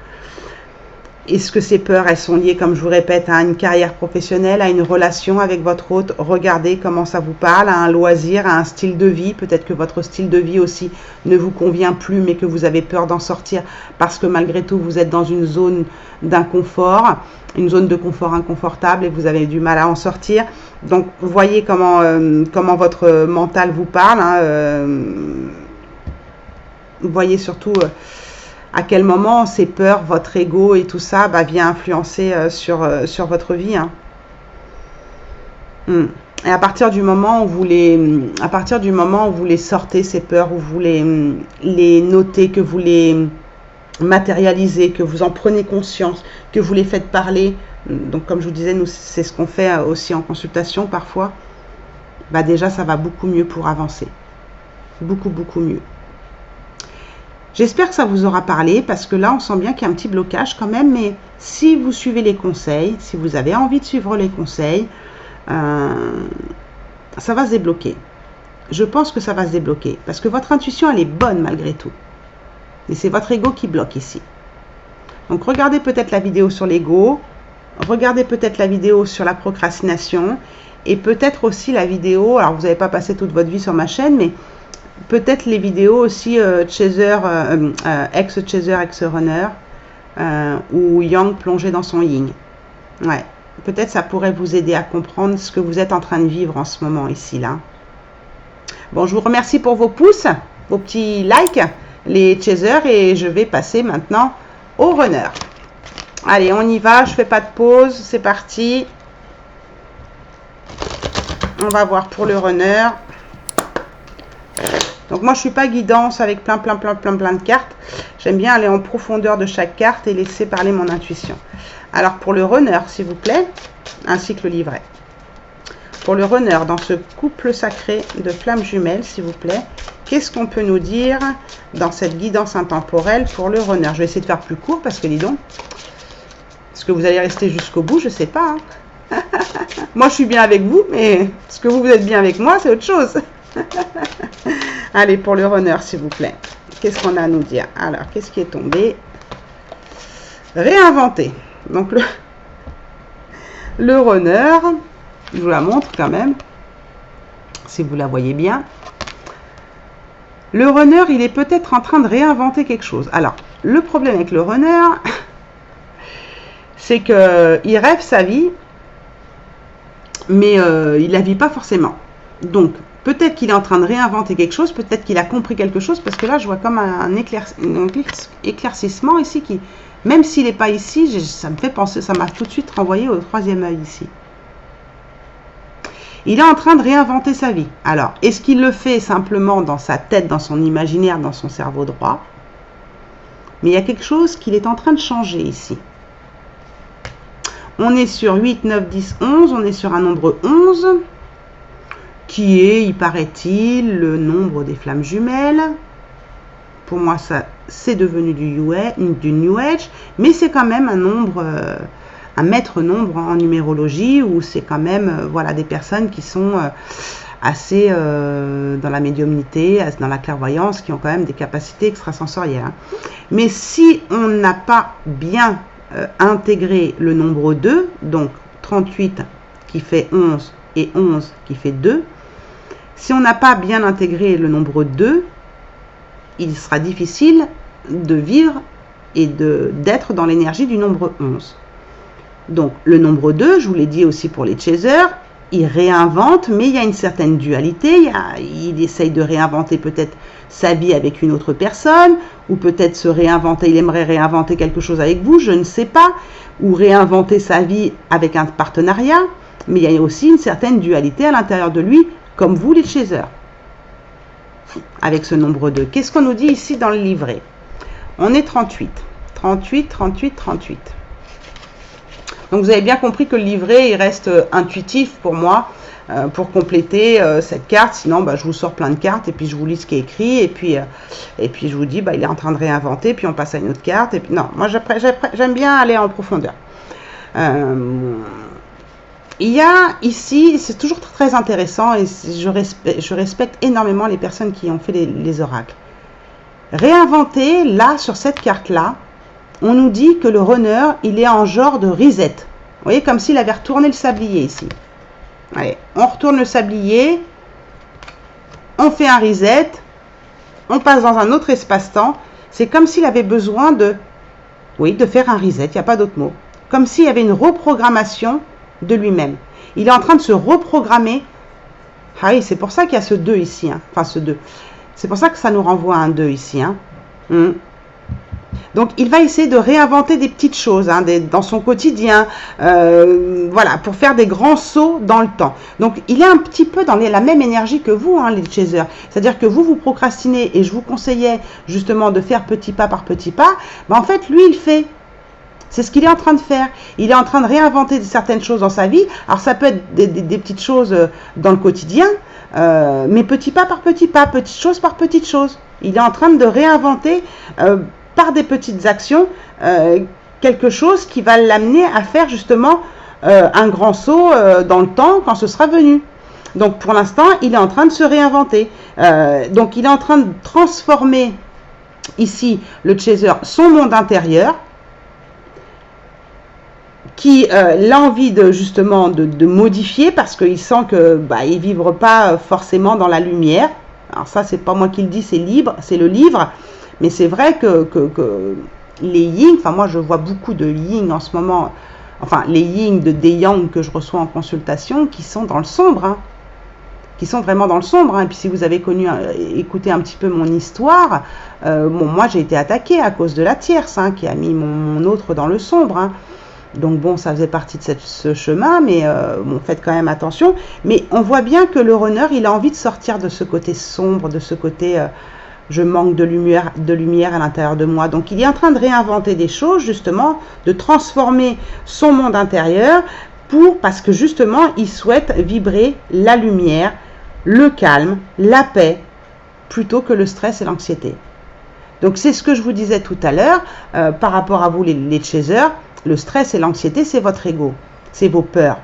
A: Est-ce que ces peurs, elles sont liées, comme je vous répète, à une carrière professionnelle, à une relation avec votre hôte? Regardez comment ça vous parle, à un loisir, à un style de vie. Peut-être que votre style de vie aussi ne vous convient plus, mais que vous avez peur d'en sortir parce que malgré tout, vous êtes dans une zone d'inconfort, une zone de confort inconfortable et vous avez du mal à en sortir. Donc, vous voyez comment votre mental vous parle. Vous voyez surtout à quel moment ces peurs, votre ego et tout ça vient influencer sur votre vie. Et à partir du moment où vous les sortez, ces peurs, où vous les notez, que vous les matérialisez, que vous en prenez conscience, que vous les faites parler, donc comme je vous disais, nous c'est ce qu'on fait aussi en consultation parfois, déjà ça va beaucoup mieux pour avancer. Beaucoup mieux. J'espère que ça vous aura parlé parce que là, on sent bien qu'il y a un petit blocage quand même. Mais si vous suivez les conseils, si vous avez envie de suivre les conseils, ça va se débloquer. Je pense que ça va se débloquer parce que votre intuition, elle est bonne malgré tout. Et c'est votre ego qui bloque ici. Donc, regardez peut-être la vidéo sur l'ego. Regardez peut-être la vidéo sur la procrastination. Et peut-être aussi la vidéo, alors vous n'avez pas passé toute votre vie sur ma chaîne, mais peut-être les vidéos aussi ex-chaser, ex-runner ou Yang plongé dans son yin. Ouais, peut-être ça pourrait vous aider à comprendre ce que vous êtes en train de vivre en ce moment ici, là. Bon, je vous remercie pour vos pouces, vos petits likes, les chasers, et je vais passer maintenant au runner. Allez, on y va, je fais pas de pause, c'est parti. On va voir pour le runner. Donc moi je suis pas guidance avec plein de cartes. J'aime bien aller en profondeur de chaque carte et laisser parler mon intuition. Alors pour le runner s'il vous plaît, ainsi que le livret. Pour le runner dans ce couple sacré de flammes jumelles s'il vous plaît, qu'est-ce qu'on peut nous dire dans cette guidance intemporelle pour le runner? Je vais essayer de faire plus court parce que dis donc, est-ce que vous allez rester jusqu'au bout? Je sais pas. Moi je suis bien avec vous, mais est-ce que vous êtes bien avec moi? C'est autre chose. Allez, pour le runner, s'il vous plaît. Qu'est-ce qu'on a à nous dire? Alors, qu'est-ce qui est tombé? Réinventer. Donc, le runner, je vous la montre quand même, si vous la voyez bien. Le runner, il est peut-être en train de réinventer quelque chose. Alors, le problème avec le runner, c'est qu'il rêve sa vie, mais il la vit pas forcément. Donc, peut-être qu'il est en train de réinventer quelque chose, peut-être qu'il a compris quelque chose, parce que là, je vois comme un éclaircissement ici, qui, même s'il n'est pas ici, ça me fait penser, ça m'a tout de suite renvoyé au troisième œil ici. Il est en train de réinventer sa vie. Alors, est-ce qu'il le fait simplement dans sa tête, dans son imaginaire, dans son cerveau droit? Mais il y a quelque chose qu'il est en train de changer ici. On est sur 8, 9, 10, 11, on est sur un nombre 11, qui est, il paraît-il, le nombre des flammes jumelles. Pour moi, ça c'est devenu du New Age, mais c'est quand même un nombre, un maître nombre en numérologie, où c'est quand même voilà, des personnes qui sont assez dans la médiumnité, dans la clairvoyance, qui ont quand même des capacités extrasensorielles. Mais si on n'a pas bien intégré le nombre 2, donc 38 qui fait 11 et 11 qui fait 2, si on n'a pas bien intégré le nombre 2, il sera difficile de vivre et d'être dans l'énergie du nombre 11. Donc, le nombre 2, je vous l'ai dit aussi pour les chasers, il réinvente, mais il y a une certaine dualité. Il essaye de réinventer peut-être sa vie avec une autre personne, ou peut-être il aimerait réinventer quelque chose avec vous, je ne sais pas, ou réinventer sa vie avec un partenariat, mais il y a aussi une certaine dualité à l'intérieur de lui, comme vous les chasers, avec ce nombre 2. Qu'est-ce qu'on nous dit ici dans le livret? On est 38. 38, 38, 38. Donc vous avez bien compris que le livret, il reste intuitif pour moi, pour compléter cette carte. Sinon, je vous sors plein de cartes et puis je vous lis ce qui est écrit. Et puis je vous dis, il est en train de réinventer, puis on passe à une autre carte. Et puis non, moi j'aime bien aller en profondeur. Il y a ici, c'est toujours très intéressant et je respecte énormément les personnes qui ont fait les oracles. Réinventer, là, sur cette carte-là, on nous dit que le runner, il est en genre de reset. Vous voyez, comme s'il avait retourné le sablier ici. Allez, on retourne le sablier, on fait un reset, on passe dans un autre espace-temps. C'est comme s'il avait besoin de faire un reset, il n'y a pas d'autre mot. Comme s'il y avait une reprogrammation de lui-même. Il est en train de se reprogrammer. Ah oui, c'est pour ça qu'il y a ce 2 ici. Enfin, ce 2. C'est pour ça que ça nous renvoie à un 2 ici. Donc, il va essayer de réinventer des petites choses dans son quotidien, voilà, pour faire des grands sauts dans le temps. Donc, il est un petit peu dans la même énergie que vous, les chasers. C'est-à-dire que vous procrastinez et je vous conseillais justement de faire petit pas par petit pas. En fait, lui, il fait. C'est ce qu'il est en train de faire. Il est en train de réinventer certaines choses dans sa vie. Alors, ça peut être des petites choses dans le quotidien, mais petit pas par petit pas, petite chose par petite chose. Il est en train de réinventer par des petites actions quelque chose qui va l'amener à faire justement un grand saut dans le temps quand ce sera venu. Donc pour l'instant, il est en train de se réinventer. Donc il est en train de transformer ici, le chaser, son monde intérieur, qui l'a envie justement de modifier parce qu'il sent que il ne vivra pas forcément dans la lumière. Alors ça, c'est pas moi qui le dis, c'est le livre. Mais c'est vrai que les yin, moi je vois beaucoup de yin en ce moment, enfin les yin des yang que je reçois en consultation qui sont dans le sombre, qui sont vraiment dans le sombre. Et puis si vous avez écouté un petit peu mon histoire, moi j'ai été attaquée à cause de la tierce qui a mis mon autre dans le sombre. Donc bon, ça faisait partie de ce chemin, mais faites quand même attention. Mais on voit bien que le runner, il a envie de sortir de ce côté sombre, de ce côté... je manque de lumière à l'intérieur de moi. Donc, il est en train de réinventer des choses, justement, de transformer son monde intérieur parce que, justement, il souhaite vibrer la lumière, le calme, la paix, plutôt que le stress et l'anxiété. Donc, c'est ce que je vous disais tout à l'heure, par rapport à vous, les chasers, le stress et l'anxiété, c'est votre ego, c'est vos peurs.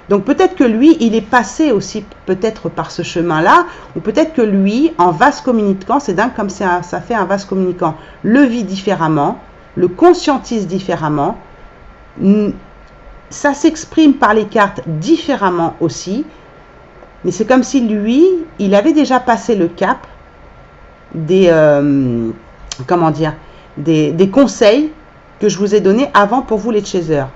A: Donc peut-être que lui, il est passé aussi peut-être par ce chemin-là, ou peut-être que lui, en vase communicant, c'est dingue comme ça fait un vase communicant, le vit différemment, le conscientise différemment, ça s'exprime par les cartes différemment aussi, mais c'est comme si lui, il avait déjà passé le cap des conseils que je vous ai donnés avant pour vous les chasers.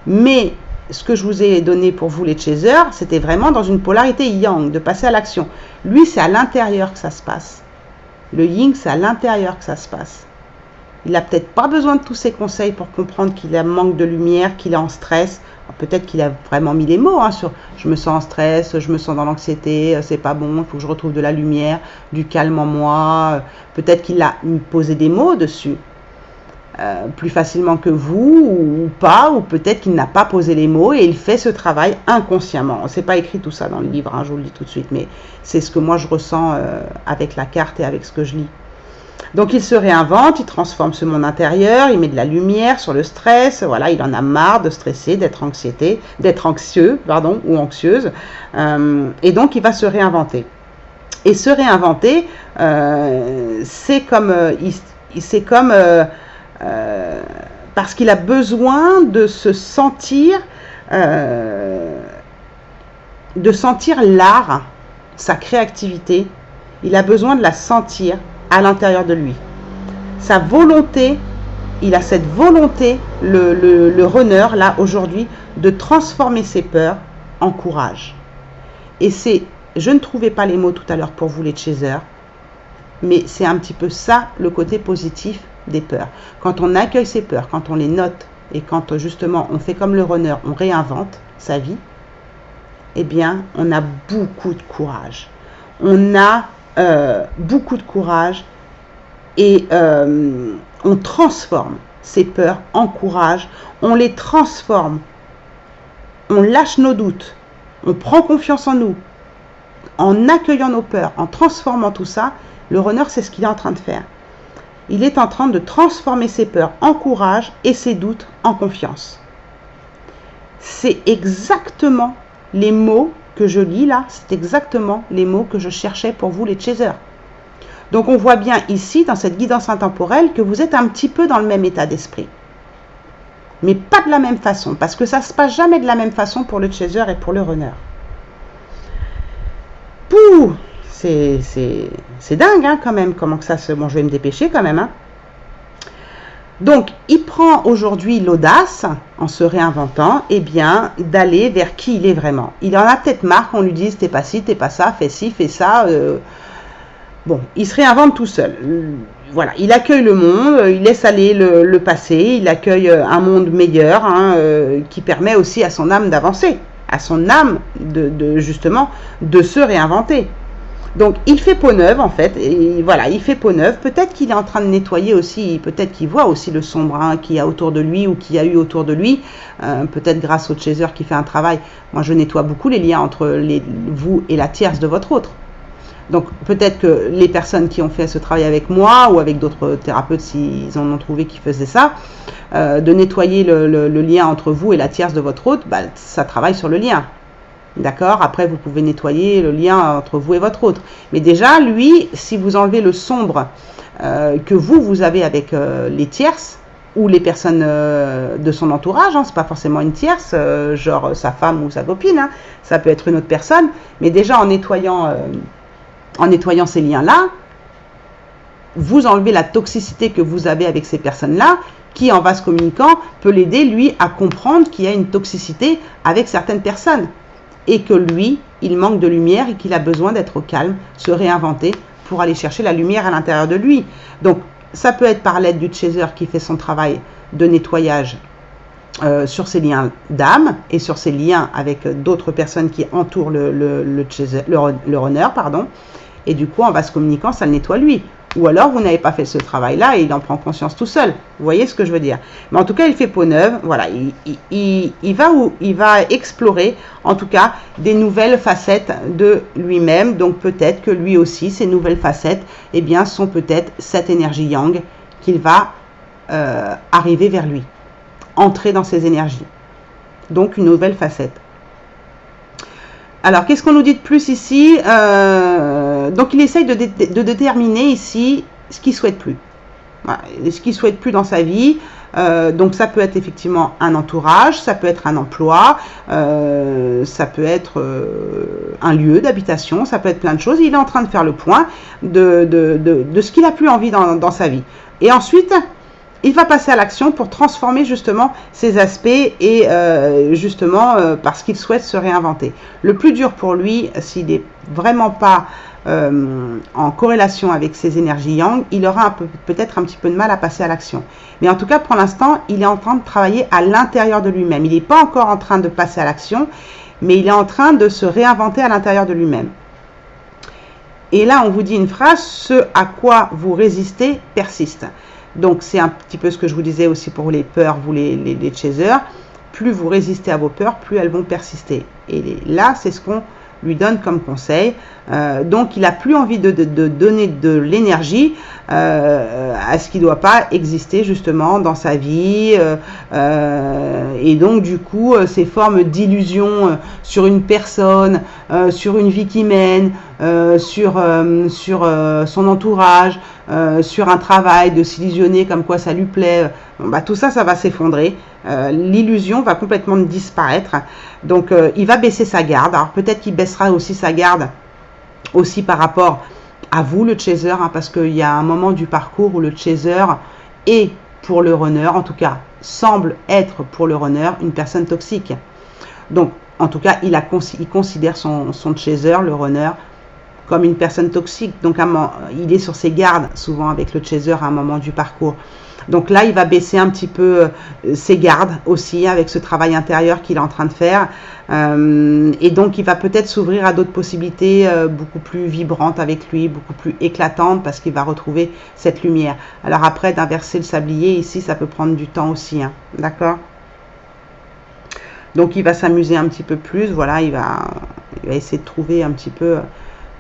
A: Mais ce que je vous ai donné pour vous les chasers, c'était vraiment dans une polarité yang, de passer à l'action. Lui, c'est à l'intérieur que ça se passe. Le yin, c'est à l'intérieur que ça se passe. Il n'a peut-être pas besoin de tous ces conseils pour comprendre qu'il a manque de lumière, qu'il est en stress. Peut-être qu'il a vraiment mis les mots sur « je me sens en stress, je me sens dans l'anxiété, c'est pas bon, il faut que je retrouve de la lumière, du calme en moi ». Peut-être qu'il a posé des mots dessus. Plus facilement que vous ou pas, ou peut-être qu'il n'a pas posé les mots et il fait ce travail inconsciemment. C'est pas écrit tout ça dans le livre, je vous le dis tout de suite, mais c'est ce que moi je ressens avec la carte et avec ce que je lis. Donc il se réinvente, il transforme ce monde intérieur, il met de la lumière sur le stress, voilà, il en a marre de stresser, d'être anxieux, ou anxieuse, et donc il va se réinventer. Et se réinventer, c'est comme parce qu'il a besoin de se sentir, l'art, sa créativité. Il a besoin de la sentir à l'intérieur de lui. Sa volonté, il a cette volonté, le runner là aujourd'hui, de transformer ses peurs encourage. Et c'est, je ne trouvais pas les mots tout à l'heure pour vous les chasers, mais c'est un petit peu ça le côté positif des peurs. Quand on accueille ses peurs, quand on les note et quand justement on fait comme le runner, on réinvente sa vie, eh bien on a beaucoup de courage. On a beaucoup de courage et on transforme ces peurs en courage, on les transforme, on lâche nos doutes, on prend confiance en nous, en accueillant nos peurs, en transformant tout ça. Le runner, c'est ce qu'il est en train de faire. Il est en train de transformer ses peurs en courage et ses doutes en confiance. C'est exactement les mots que je lis là, c'est exactement les mots que je cherchais pour vous les chasers. Donc on voit bien ici, dans cette guidance intemporelle, que vous êtes un petit peu dans le même état d'esprit. Mais pas de la même façon, parce que ça ne se passe jamais de la même façon pour le chaser et pour le runner. Pouh, c'est dingue hein, quand même, comment que ça se... Bon, je vais me dépêcher quand même. Hein. Donc, il prend aujourd'hui l'audace, en se réinventant, eh bien, d'aller vers qui il est vraiment. Il en a peut-être marre qu'on lui dise, t'es pas ci, t'es pas ça, fais ci, fais ça. Bon, il se réinvente tout seul. Voilà, il accueille le monde, il laisse aller le passé, il accueille un monde meilleur hein, qui permet aussi à son âme d'avancer, à son âme justement de se réinventer. Donc il fait peau neuve en fait, et voilà, il fait peau neuve. Peut-être qu'il est en train de nettoyer aussi, peut-être qu'il voit aussi le sombre hein, qu'il y a autour de lui ou qu'il y a eu autour de lui, peut-être grâce au chaser qui fait un travail. Moi je nettoie beaucoup les liens entre vous et la tierce de votre autre. Donc peut-être que les personnes qui ont fait ce travail avec moi ou avec d'autres thérapeutes, s'ils en ont trouvé qui faisaient ça, de nettoyer le lien entre vous et la tierce de votre hôte, bah, ça travaille sur le lien. D'accord? Après, vous pouvez nettoyer le lien entre vous et votre autre. Mais déjà, lui, si vous enlevez le sombre que vous avez avec les tierces ou les personnes de son entourage, hein, c'est pas forcément une tierce, genre sa femme ou sa copine, hein, ça peut être une autre personne, mais déjà en nettoyant ces liens-là, vous enlevez la toxicité que vous avez avec ces personnes-là, qui en vase communicant peut l'aider, lui, à comprendre qu'il y a une toxicité avec certaines personnes. Et que lui, il manque de lumière et qu'il a besoin d'être au calme, se réinventer pour aller chercher la lumière à l'intérieur de lui. Donc, ça peut être par l'aide du chaser qui fait son travail de nettoyage sur ses liens d'âme et sur ses liens avec d'autres personnes qui entourent le runner, pardon. Et du coup, en vase communicant, ça le nettoie lui. Ou alors, vous n'avez pas fait ce travail-là et il en prend conscience tout seul. Vous voyez ce que je veux dire? Mais en tout cas, il fait peau neuve. Voilà, il va explorer, en tout cas, des nouvelles facettes de lui-même. Donc, peut-être que lui aussi, ces nouvelles facettes, eh bien, sont peut-être cette énergie yang qu'il va arriver vers lui. Entrer dans ses énergies. Donc, une nouvelle facette. Alors, qu'est-ce qu'on nous dit de plus ici? Donc, il essaye de déterminer ici ce qu'il ne souhaite plus. Voilà, ce qu'il ne souhaite plus dans sa vie. Donc, ça peut être effectivement un entourage, ça peut être un emploi, ça peut être un lieu d'habitation, ça peut être plein de choses. Il est en train de faire le point de ce qu'il n'a plus envie dans sa vie. Et ensuite, il va passer à l'action pour transformer justement ces aspects et parce qu'il souhaite se réinventer. Le plus dur pour lui, s'il n'est vraiment pas en corrélation avec ses énergies yang, il aura peut-être un petit peu de mal à passer à l'action. Mais en tout cas, pour l'instant, il est en train de travailler à l'intérieur de lui-même. Il n'est pas encore en train de passer à l'action, mais il est en train de se réinventer à l'intérieur de lui-même. Et là, on vous dit une phrase, ce à quoi vous résistez persiste. Donc, c'est un petit peu ce que je vous disais aussi pour les peurs, vous les chasers. Plus vous résistez à vos peurs, plus elles vont persister. Et là, c'est ce qu'on lui donne comme conseil. Donc, il n'a plus envie de donner de l'énergie à ce qui ne doit pas exister justement dans sa vie. Et donc, du coup, ces formes d'illusion sur une personne, sur une vie qui mène, sur son entourage, sur un travail, de s'illusionner comme quoi ça lui plaît, bah, tout ça, ça va s'effondrer. L'illusion va complètement disparaître. Donc, il va baisser sa garde. Alors, peut-être qu'il baissera aussi sa garde aussi par rapport à vous, le chaser, hein, parce qu'il y a un moment du parcours où le chaser est pour le runner, en tout cas, semble être pour le runner une personne toxique. Donc, En tout cas, il considère son chaser, le runner, comme une personne toxique. Donc, il est sur ses gardes, souvent avec le chaser à un moment du parcours. Donc là, il va baisser un petit peu ses gardes aussi avec ce travail intérieur qu'il est en train de faire. Et donc, il va peut-être s'ouvrir à d'autres possibilités beaucoup plus vibrantes avec lui, beaucoup plus éclatantes parce qu'il va retrouver cette lumière. Alors après, d'inverser le sablier, ici, ça peut prendre du temps aussi. Hein, d'accord ? Donc, il va s'amuser un petit peu plus. Voilà, il va essayer de trouver un petit peu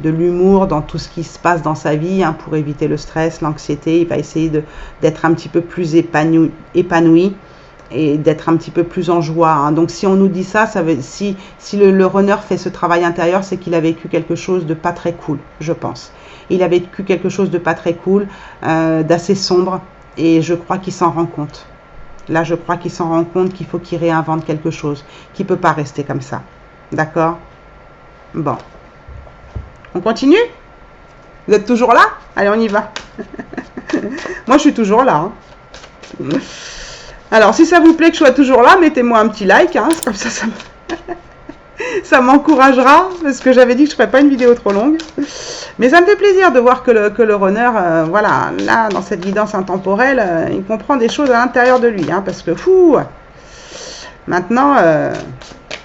A: de l'humour dans tout ce qui se passe dans sa vie hein, pour éviter le stress, l'anxiété. Il va essayer d'être un petit peu plus épanoui et d'être un petit peu plus en joie. Hein. Donc si on nous dit ça, si le runner fait ce travail intérieur, c'est qu'il a vécu quelque chose de pas très cool, je pense. Il a vécu quelque chose de pas très cool, d'assez sombre, et je crois qu'il s'en rend compte. Là, je crois qu'il s'en rend compte qu'il faut qu'il réinvente quelque chose, qu'il ne peut pas rester comme ça. D'accord ? Bon. On continue? Vous êtes toujours là? Allez, on y va. Moi, je suis toujours là. Hein. Alors, si ça vous plaît que je sois toujours là, mettez-moi un petit like. Hein. Comme ça m'encouragera. Parce que j'avais dit que je ne ferais pas une vidéo trop longue. Mais ça me fait plaisir de voir que le runner, voilà, là, dans cette guidance intemporelle, il comprend des choses à l'intérieur de lui. Hein, parce que, fou, maintenant,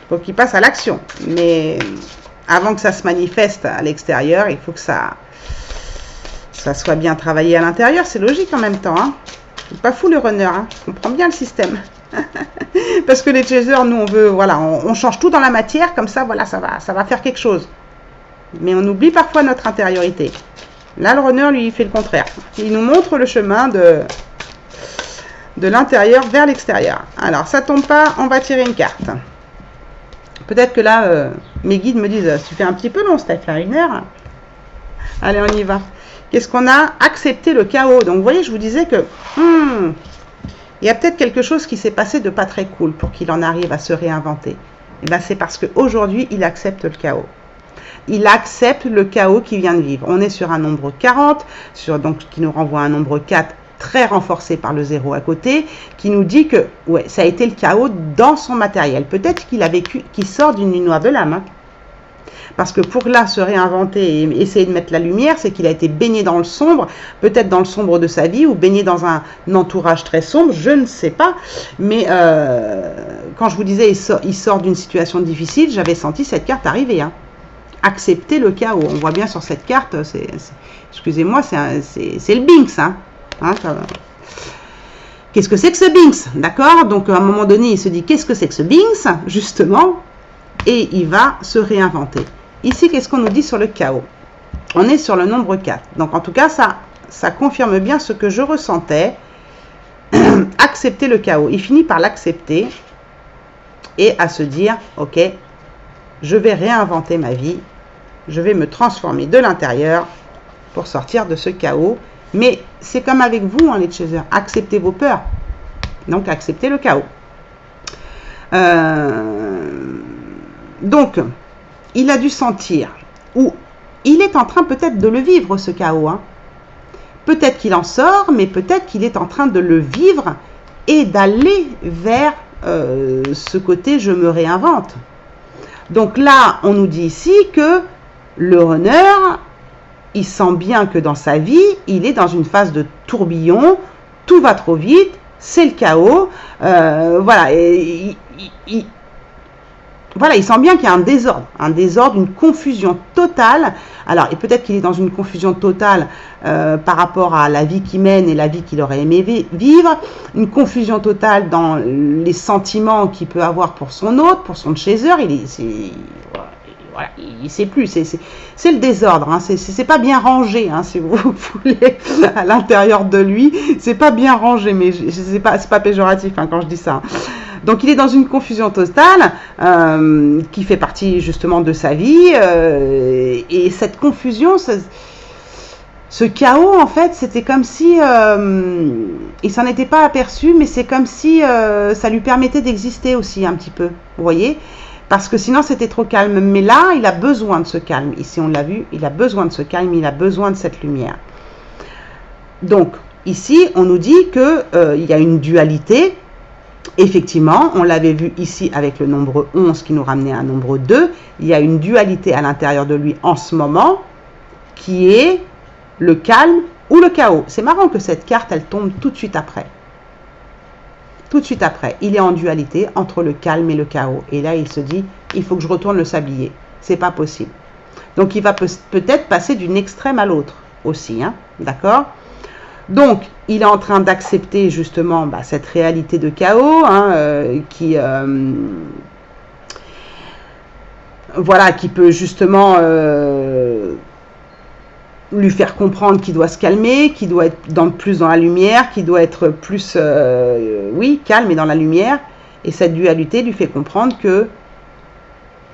A: faut qu'il passe à l'action. Mais avant que ça se manifeste à l'extérieur, il faut que ça soit bien travaillé à l'intérieur. C'est logique en même temps. Hein. C'est pas fou le runner. Hein. Je comprends bien le système. Parce que les chasers, nous, on veut, voilà, on change tout dans la matière. Comme ça, voilà, ça va faire quelque chose. Mais on oublie parfois notre intériorité. Là, le runner, lui, il fait le contraire. Il nous montre le chemin de l'intérieur vers l'extérieur. Alors, ça tombe pas, on va tirer une carte. Peut-être que là, mes guides me disent, tu fais un petit peu long, Steph, là, 1 heure. Allez, on y va. Qu'est-ce qu'on a? Accepter le chaos. Donc, vous voyez, je vous disais que il y a peut-être quelque chose qui s'est passé de pas très cool pour qu'il en arrive à se réinventer. Et bien, c'est parce qu'aujourd'hui, il accepte le chaos. Il accepte le chaos qu'il vient de vivre. On est sur un nombre 40, donc, qui nous renvoie à un nombre 4 très renforcé par le 0 à côté, qui nous dit que ouais, ça a été le chaos dans son matériel. Peut-être qu'il a vécu, qu'il sort d'une nuit noire de l'âme. Hein. Parce que pour là se réinventer et essayer de mettre la lumière, c'est qu'il a été baigné dans le sombre, peut-être dans le sombre de sa vie, ou baigné dans un entourage très sombre, je ne sais pas. Mais quand je vous disais il sort d'une situation difficile, j'avais senti cette carte arriver. Hein. Accepter le chaos. On voit bien sur cette carte, excusez-moi, c'est le Binks. Hein. Hein, qu'est-ce que c'est que ce Binks? D'accord? Donc à un moment donné, il se dit qu'est-ce que c'est que ce Binks? Justement, et il va se réinventer. Ici, qu'est-ce qu'on nous dit sur le chaos? On est sur le nombre 4. Donc en tout cas, ça confirme bien ce que je ressentais. Accepter le chaos. Il finit par l'accepter et à se dire, ok, je vais réinventer ma vie. Je vais me transformer de l'intérieur pour sortir de ce chaos. Mais c'est comme avec vous, hein, les chasers. Acceptez vos peurs. Donc, acceptez le chaos. Donc, il a dû sentir, ou il est en train peut-être de le vivre, ce chaos. Hein. Peut-être qu'il en sort, mais peut-être qu'il est en train de le vivre et d'aller vers ce côté « je me réinvente ». Donc là, on nous dit ici que le runner, il sent bien que dans sa vie, il est dans une phase de tourbillon, tout va trop vite, c'est le chaos, voilà, et voilà, il sent bien qu'il y a un désordre, une confusion totale. Alors, et peut-être qu'il est dans une confusion totale par rapport à la vie qu'il mène et la vie qu'il aurait aimé vivre, une confusion totale dans les sentiments qu'il peut avoir pour son hôte, pour son chaser. Voilà, il ne sait plus, c'est le désordre, hein, c'est pas bien rangé, hein, si vous voulez, à l'intérieur de lui, c'est pas bien rangé, mais c'est pas péjoratif hein, quand je dis ça. Donc il est dans une confusion totale qui fait partie justement de sa vie, et cette confusion, ce chaos en fait, c'était comme si il s'en était pas aperçu, mais c'est comme si ça lui permettait d'exister aussi un petit peu, vous voyez. Parce que sinon, c'était trop calme. Mais là, il a besoin de ce calme. Ici, on l'a vu, il a besoin de ce calme, il a besoin de cette lumière. Donc, ici, on nous dit qu'il y a une dualité. Effectivement, on l'avait vu ici avec le nombre 11 qui nous ramenait à un nombre 2. Il y a une dualité à l'intérieur de lui en ce moment qui est le calme ou le chaos. C'est marrant que cette carte, elle tombe tout de suite après. Tout de suite après, il est en dualité entre le calme et le chaos. Et là, il se dit, il faut que je retourne le sablier. C'est pas possible. Donc, il va peut-être passer d'une extrême à l'autre aussi, hein, d'accord? Donc, il est en train d'accepter justement cette réalité de chaos, hein, voilà, qui peut justement lui faire comprendre qu'il doit se calmer, qu'il doit être plus dans la lumière, qu'il doit être plus, oui, calme et dans la lumière. Et cette dualité lui fait comprendre que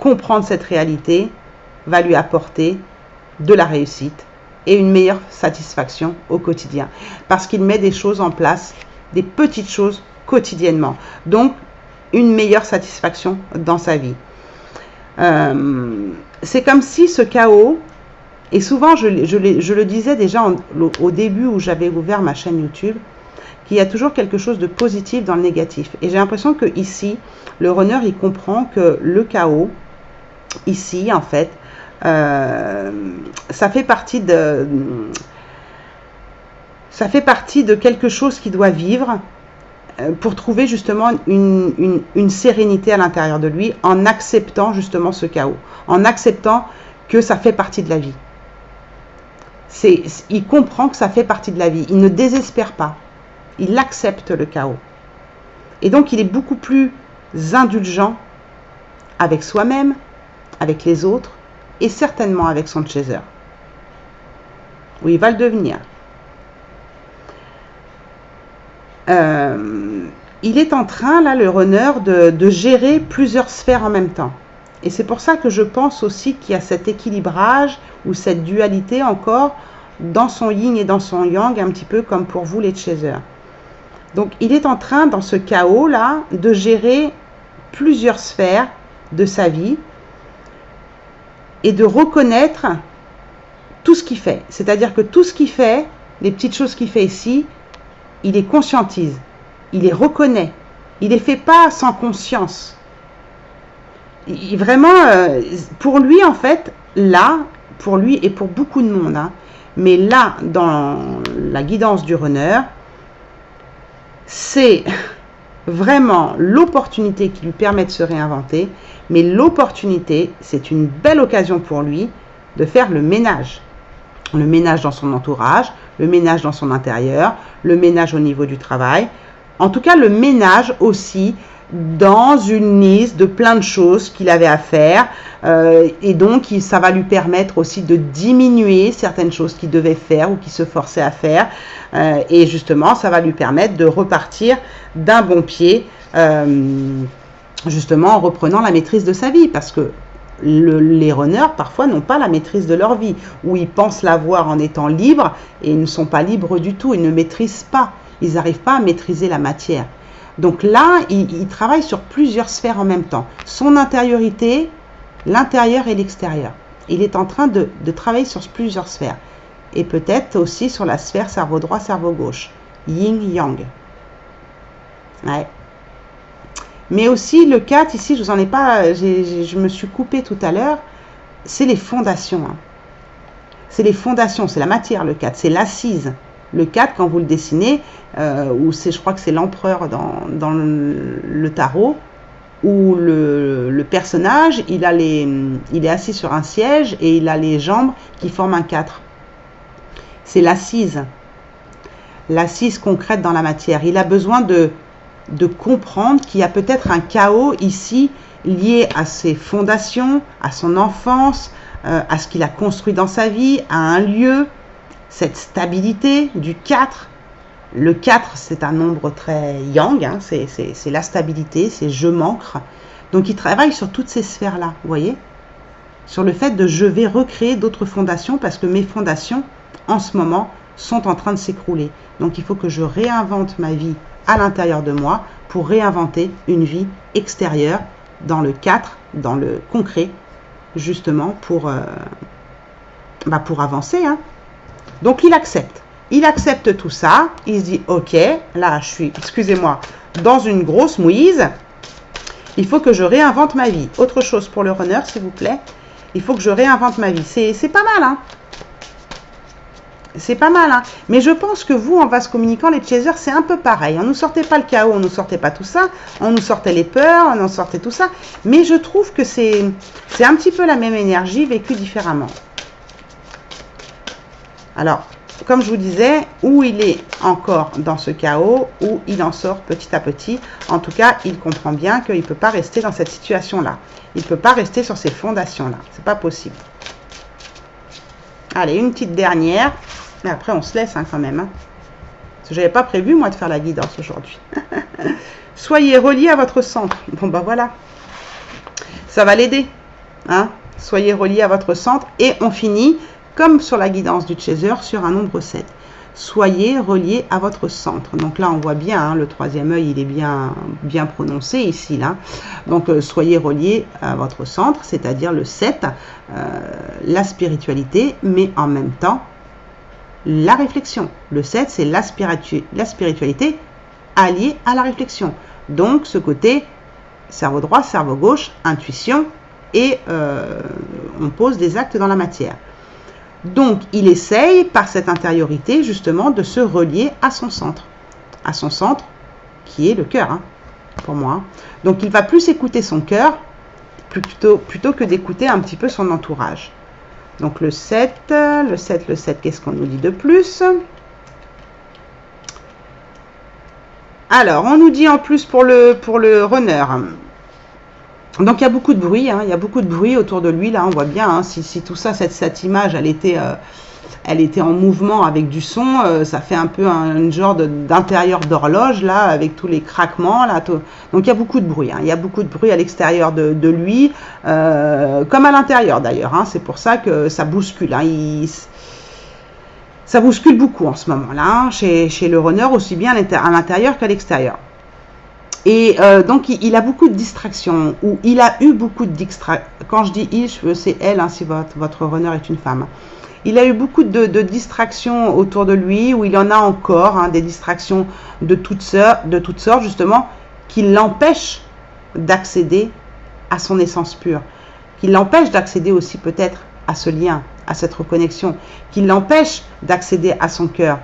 A: comprendre cette réalité va lui apporter de la réussite et une meilleure satisfaction au quotidien. Parce qu'il met des choses en place, des petites choses quotidiennement. Donc, une meilleure satisfaction dans sa vie. C'est comme si ce chaos, et souvent je le disais déjà au début où j'avais ouvert ma chaîne YouTube, qu'il y a toujours quelque chose de positif dans le négatif. Et j'ai l'impression que ici, le runner, il comprend que le chaos, ici, en fait, ça fait partie de quelque chose qu'il doit vivre pour trouver justement une sérénité à l'intérieur de lui en acceptant justement ce chaos, en acceptant que ça fait partie de la vie. Il comprend que ça fait partie de la vie, il ne désespère pas, il accepte le chaos. Et donc il est beaucoup plus indulgent avec soi-même, avec les autres, et certainement avec son chaser. Ou il va le devenir. Il est en train, là, le runner, de gérer plusieurs sphères en même temps. Et c'est pour ça que je pense aussi qu'il y a cet équilibrage ou cette dualité encore dans son yin et dans son yang, un petit peu comme pour vous les chasers. Donc il est en train, dans ce chaos-là, de gérer plusieurs sphères de sa vie et de reconnaître tout ce qu'il fait. C'est-à-dire que tout ce qu'il fait, les petites choses qu'il fait ici, il les conscientise, il les reconnaît, il les fait pas sans conscience. Vraiment, pour lui en fait, là, pour lui et pour beaucoup de monde, hein, mais là, dans la guidance du runner, c'est vraiment l'opportunité qui lui permet de se réinventer, mais l'opportunité, c'est une belle occasion pour lui de faire le ménage. Le ménage dans son entourage, le ménage dans son intérieur, le ménage au niveau du travail. En tout cas, le ménage aussi dans une liste de plein de choses qu'il avait à faire. Et donc, ça va lui permettre aussi de diminuer certaines choses qu'il devait faire ou qu'il se forçait à faire. Et justement, ça va lui permettre de repartir d'un bon pied, justement en reprenant la maîtrise de sa vie. Parce que les runners, parfois, n'ont pas la maîtrise de leur vie, ou ils pensent l'avoir en étant libres, et ils ne sont pas libres du tout, ils ne maîtrisent pas, ils n'arrivent pas à maîtriser la matière. Donc là, il travaille sur plusieurs sphères en même temps. Son intériorité, l'intérieur et l'extérieur. Il est en train de travailler sur plusieurs sphères. Et peut-être aussi sur la sphère cerveau droit, cerveau gauche. Yin-yang. Ouais. Mais aussi le 4, ici, je vous en ai pas, je me suis coupée tout à l'heure, c'est les fondations. Hein. C'est les fondations, c'est la matière le 4, c'est l'assise. Le 4, quand vous le dessinez, je crois que c'est l'empereur dans le tarot, où le personnage, il est assis sur un siège et il a les jambes qui forment un 4. C'est l'assise concrète dans la matière. Il a besoin de comprendre qu'il y a peut-être un chaos ici lié à ses fondations, à son enfance, à ce qu'il a construit dans sa vie, à un lieu, cette stabilité du 4. Le 4, c'est un nombre très yang, hein, c'est la stabilité, c'est je m'ancre. Donc il travaille sur toutes ces sphères-là, vous voyez, sur le fait de je vais recréer d'autres fondations parce que mes fondations, en ce moment, sont en train de s'écrouler. Donc il faut que je réinvente ma vie à l'intérieur de moi pour réinventer une vie extérieure dans le 4, dans le concret, justement pour avancer. Hein. Donc il accepte. il accepte tout ça, il se dit ok, là je suis, excusez-moi, dans une grosse mouise, il faut que je réinvente ma vie. Autre chose pour le runner, s'il vous plaît, il faut que je réinvente ma vie. C'est pas mal, hein. C'est pas mal, hein. Mais je pense que vous, en vase communicant, les chasers, c'est un peu pareil. On ne nous sortait pas le chaos, on ne nous sortait pas tout ça, on nous sortait les peurs, on nous sortait tout ça. Mais je trouve que c'est un petit peu la même énergie vécue différemment. Alors, comme je vous disais, où il est encore dans ce chaos, où il en sort petit à petit. En tout cas, il comprend bien qu'il ne peut pas rester dans cette situation-là. Il ne peut pas rester sur ces fondations-là. C'est pas possible. Allez, une petite dernière. Mais après, on se laisse hein, quand même. Hein. Parce que je n'avais pas prévu, moi, de faire la guidance aujourd'hui. Soyez reliés à votre centre. Bon, ben voilà. Ça va l'aider. Hein. Soyez reliés à votre centre. Et on finit, comme sur la guidance du chaser, sur un nombre 7. Soyez reliés à votre centre. Donc là, on voit bien, hein, le troisième œil, il est bien prononcé ici. Là. Donc, soyez reliés à votre centre, c'est-à-dire le 7, la spiritualité, mais en même temps, la réflexion. Le 7, c'est la spiritualité alliée à la réflexion. Donc, ce côté cerveau droit, cerveau gauche, intuition, et on pose des actes dans la matière. Donc, il essaye, par cette intériorité, justement, de se relier à son centre. À son centre, qui est le cœur, hein, pour moi. Donc, il va plus écouter son cœur, plutôt que d'écouter un petit peu son entourage. Donc, le 7, qu'est-ce qu'on nous dit de plus? Alors, on nous dit en plus pour le runner. Donc, il y a beaucoup de bruit, hein, il y a beaucoup de bruit autour de lui, là, on voit bien, hein, si tout ça, cette image, elle était en mouvement avec du son, ça fait un peu un genre d'intérieur d'horloge, là, avec tous les craquements, là, tout. Donc, il y a beaucoup de bruit, hein, il y a beaucoup de bruit à l'extérieur de lui, comme à l'intérieur, d'ailleurs, hein, c'est pour ça que ça bouscule, hein, ça bouscule beaucoup en ce moment-là, hein, chez le runner, aussi bien à l'intérieur qu'à l'extérieur. Et donc, il a beaucoup de distractions, ou il a eu beaucoup de distractions. Quand je dis il, c'est elle, hein, si votre runner est une femme. Il a eu beaucoup de distractions autour de lui, où il y en a encore, hein, des distractions de toutes sortes, justement, qui l'empêchent d'accéder à son essence pure, qui l'empêchent d'accéder aussi peut-être à ce lien, à cette reconnexion, qui l'empêchent d'accéder à son cœur.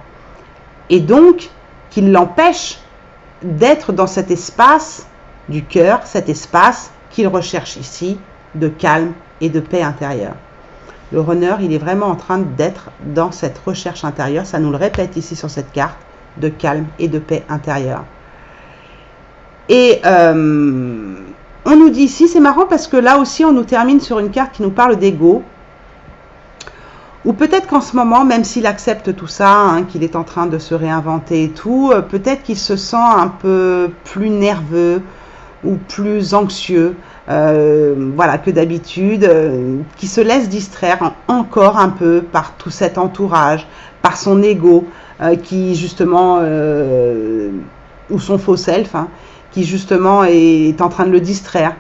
A: Et donc, qui l'empêchent d'être dans cet espace du cœur, cet espace qu'il recherche ici, de calme et de paix intérieure. Le runner, il est vraiment en train d'être dans cette recherche intérieure, ça nous le répète ici sur cette carte, de calme et de paix intérieure. Et on nous dit ici, c'est marrant parce que là aussi on nous termine sur une carte qui nous parle d'ego, ou peut-être qu'en ce moment, même s'il accepte tout ça, hein, qu'il est en train de se réinventer et tout, peut-être qu'il se sent un peu plus nerveux ou plus anxieux, voilà, que d'habitude, qui se laisse distraire encore un peu par tout cet entourage, par son ego, qui justement, ou son faux self, hein, qui justement est en train de le distraire,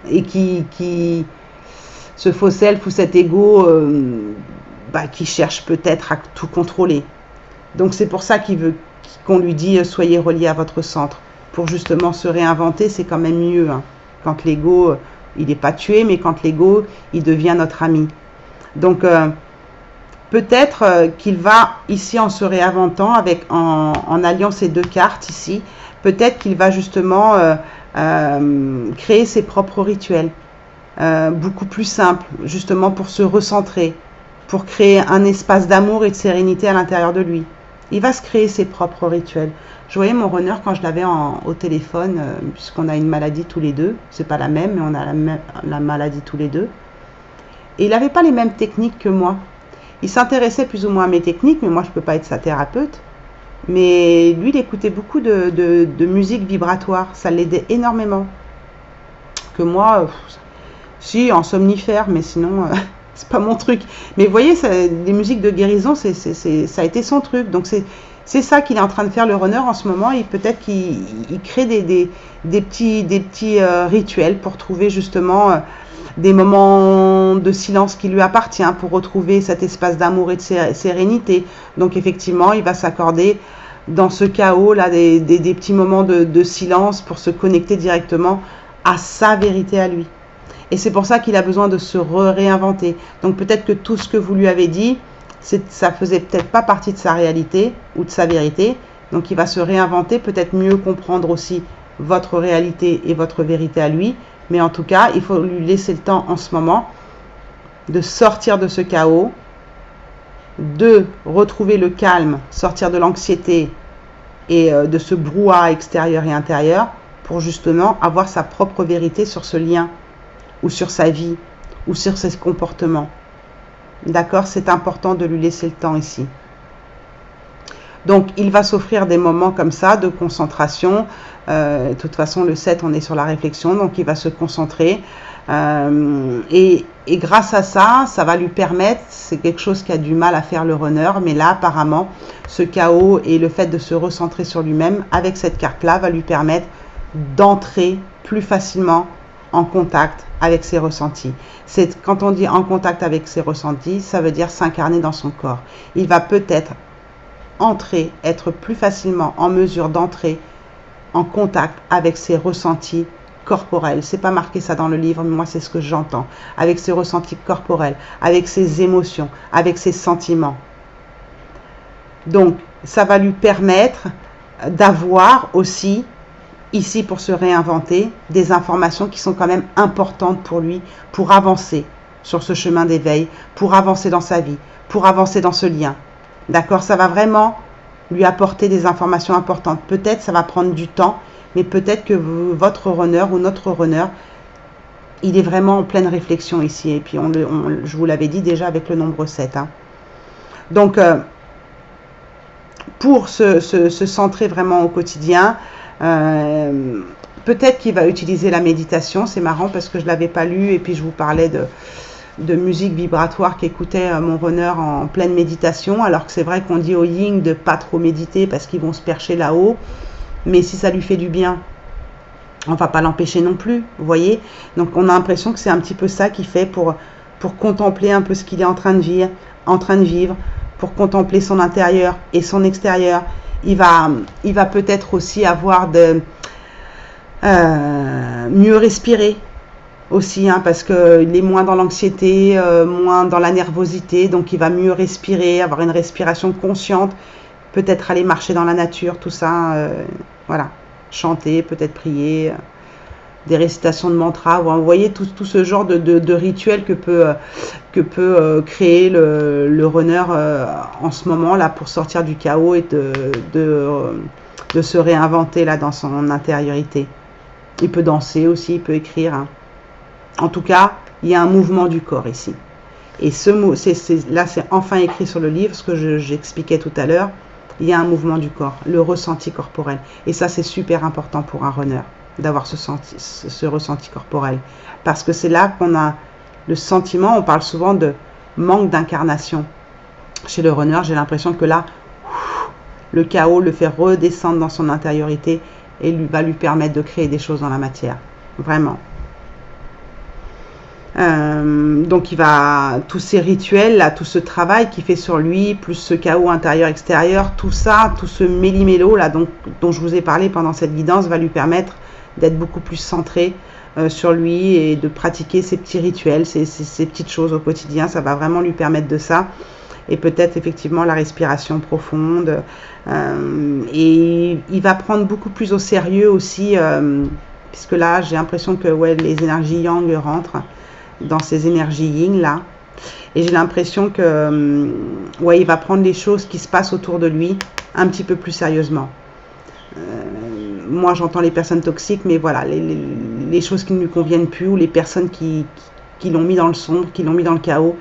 A: et qui ce faux self ou cet ego, qui cherche peut-être à tout contrôler. Donc c'est pour ça qu'il veut qu'on lui dit soyez reliés à votre centre. Pour justement se réinventer, c'est quand même mieux. Hein. Quand l'ego, il n'est pas tué, mais quand l'ego, il devient notre ami. Donc peut-être qu'il va ici en se réinventant, en alliant ces deux cartes ici, peut-être qu'il va justement créer ses propres rituels. Beaucoup plus simples, justement pour se recentrer, pour créer un espace d'amour et de sérénité à l'intérieur de lui. Il va se créer ses propres rituels. Je voyais mon runner quand je l'avais au téléphone, puisqu'on a une maladie tous les deux. C'est pas la même, mais on a la maladie tous les deux. Et il n'avait pas les mêmes techniques que moi. Il s'intéressait plus ou moins à mes techniques, mais moi je ne peux pas être sa thérapeute. Mais lui, il écoutait beaucoup de musique vibratoire. Ça l'aidait énormément. Que moi, si, en somnifère, mais sinon... c'est pas mon truc. Mais vous voyez, les musiques de guérison, ça a été son truc. Donc c'est ça qu'il est en train de faire le runner en ce moment. Et peut-être qu'il crée des petits rituels pour trouver justement des moments de silence qui lui appartient pour retrouver cet espace d'amour et de sérénité. Donc effectivement, il va s'accorder dans ce chaos-là des petits moments de silence pour se connecter directement à sa vérité à lui. Et c'est pour ça qu'il a besoin de se réinventer. Donc peut-être que tout ce que vous lui avez dit, ça faisait peut-être pas partie de sa réalité ou de sa vérité. Donc il va se réinventer, peut-être mieux comprendre aussi votre réalité et votre vérité à lui. Mais en tout cas, il faut lui laisser le temps en ce moment de sortir de ce chaos, de retrouver le calme, sortir de l'anxiété et de ce brouhaha extérieur et intérieur pour justement avoir sa propre vérité sur ce lien ou sur sa vie ou sur ses comportements. D'accord? C'est important de lui laisser le temps ici. Donc, il va s'offrir des moments comme ça de concentration. De toute façon, le 7, on est sur la réflexion, donc il va se concentrer. Et grâce à ça, ça va lui permettre, c'est quelque chose qui a du mal à faire le runner, mais là, apparemment, ce chaos et le fait de se recentrer sur lui-même, avec cette carte-là, va lui permettre d'entrer plus facilement en contact avec ses ressentis. Quand on dit en contact avec ses ressentis, ça veut dire s'incarner dans son corps. Il va peut-être être plus facilement en mesure d'entrer en contact avec ses ressentis corporels. C'est pas marqué ça dans le livre, mais moi c'est ce que j'entends. Avec ses ressentis corporels, avec ses émotions, avec ses sentiments. Donc, ça va lui permettre d'avoir aussi, ici pour se réinventer, des informations qui sont quand même importantes pour lui, pour avancer sur ce chemin d'éveil, pour avancer dans sa vie, pour avancer dans ce lien. D'accord? Ça va vraiment lui apporter des informations importantes. Peut-être ça va prendre du temps, mais peut-être que votre runner ou notre runner, il est vraiment en pleine réflexion ici. Et puis, je vous l'avais dit déjà avec le nombre 7. Hein. Donc, pour se centrer vraiment au quotidien, peut-être qu'il va utiliser la méditation. C'est marrant parce que je ne l'avais pas lu et puis je vous parlais de musique vibratoire qu'écoutait mon runner en pleine méditation, alors que c'est vrai qu'on dit au yin de pas trop méditer parce qu'ils vont se percher là-haut, mais si ça lui fait du bien, on va pas l'empêcher non plus, vous voyez. Donc on a l'impression que c'est un petit peu ça qu'il fait pour contempler un peu ce qu'il est en train de vivre, pour contempler son intérieur et son extérieur. Il va peut-être aussi avoir mieux respirer aussi, hein, parce qu'il est moins dans l'anxiété, moins dans la nervosité, donc il va mieux respirer, avoir une respiration consciente, peut-être aller marcher dans la nature, tout ça, voilà, chanter, peut-être prier, des récitations de mantras, vous voyez tout ce genre de rituel que peut créer le runner en ce moment là pour sortir du chaos et de se réinventer là dans son intériorité. Il peut danser aussi, il peut écrire, hein. En tout cas, il y a un mouvement du corps ici. Et là, c'est enfin écrit sur le livre, ce que j'expliquais tout à l'heure. Il y a un mouvement du corps, le ressenti corporel. Et ça, c'est super important pour un runner, d'avoir ce ressenti corporel. Parce que c'est là qu'on a le sentiment, on parle souvent de manque d'incarnation. Chez le runner, j'ai l'impression que là, le chaos le fait redescendre dans son intériorité et va lui permettre de créer des choses dans la matière. Vraiment. Donc il va, tous ces rituels là, tout ce travail qu'il fait sur lui, plus ce chaos intérieur-extérieur, tout ça, tout ce méli-mélo là dont je vous ai parlé pendant cette guidance va lui permettre d'être beaucoup plus centré sur lui et de pratiquer ces petits rituels, ces petites choses au quotidien. Ça va vraiment lui permettre de ça. Et peut-être effectivement la respiration profonde. Et il va prendre beaucoup plus au sérieux aussi, puisque là j'ai l'impression que ouais, les énergies yang rentrent dans ces énergies yin là, et j'ai l'impression que ouais, il va prendre les choses qui se passent autour de lui un petit peu plus sérieusement. Moi j'entends les personnes toxiques, mais voilà, les choses qui ne lui conviennent plus, ou les personnes qui l'ont mis dans le sombre, qui l'ont mis dans le chaos,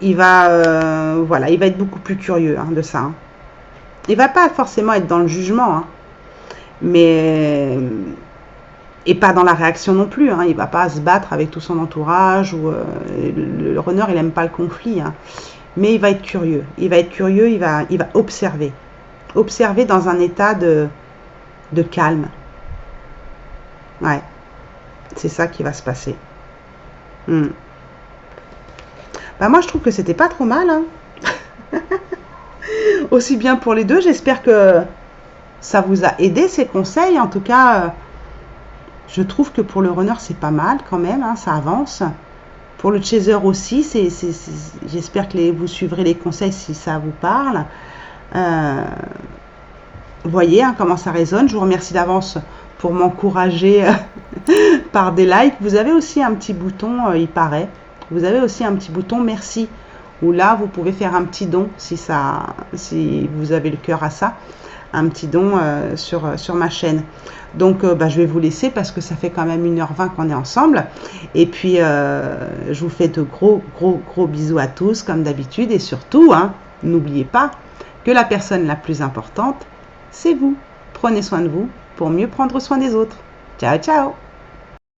A: voilà, il va être beaucoup plus curieux hein, de ça. Hein. Il va pas forcément être dans le jugement, hein, mais et pas dans la réaction non plus, hein. Il va pas se battre avec tout son entourage, ou le runner il aime pas le conflit, hein. Mais il va être curieux, il va observer dans un état de calme. Ouais, c'est ça qui va se passer. Hmm. Bah moi, je trouve que c'était pas trop mal, hein. Aussi bien pour les deux. J'espère que ça vous a aidé ces conseils. En tout cas, je trouve que pour le runner, c'est pas mal quand même, hein, ça avance. Pour le chaser aussi, j'espère que vous suivrez les conseils si ça vous parle. Vous voyez, hein, comment ça résonne. Je vous remercie d'avance pour m'encourager par des likes. Vous avez aussi un petit bouton, il paraît. Vous avez aussi un petit bouton merci, où là, vous pouvez faire un petit don si vous avez le cœur à ça. Un petit don sur ma chaîne. Donc je vais vous laisser parce que ça fait quand même 1h20 qu'on est ensemble. Et puis je vous fais de gros bisous à tous comme d'habitude. Et surtout, hein, n'oubliez pas que la personne la plus importante, c'est vous. Prenez soin de vous pour mieux prendre soin des autres. Ciao, ciao!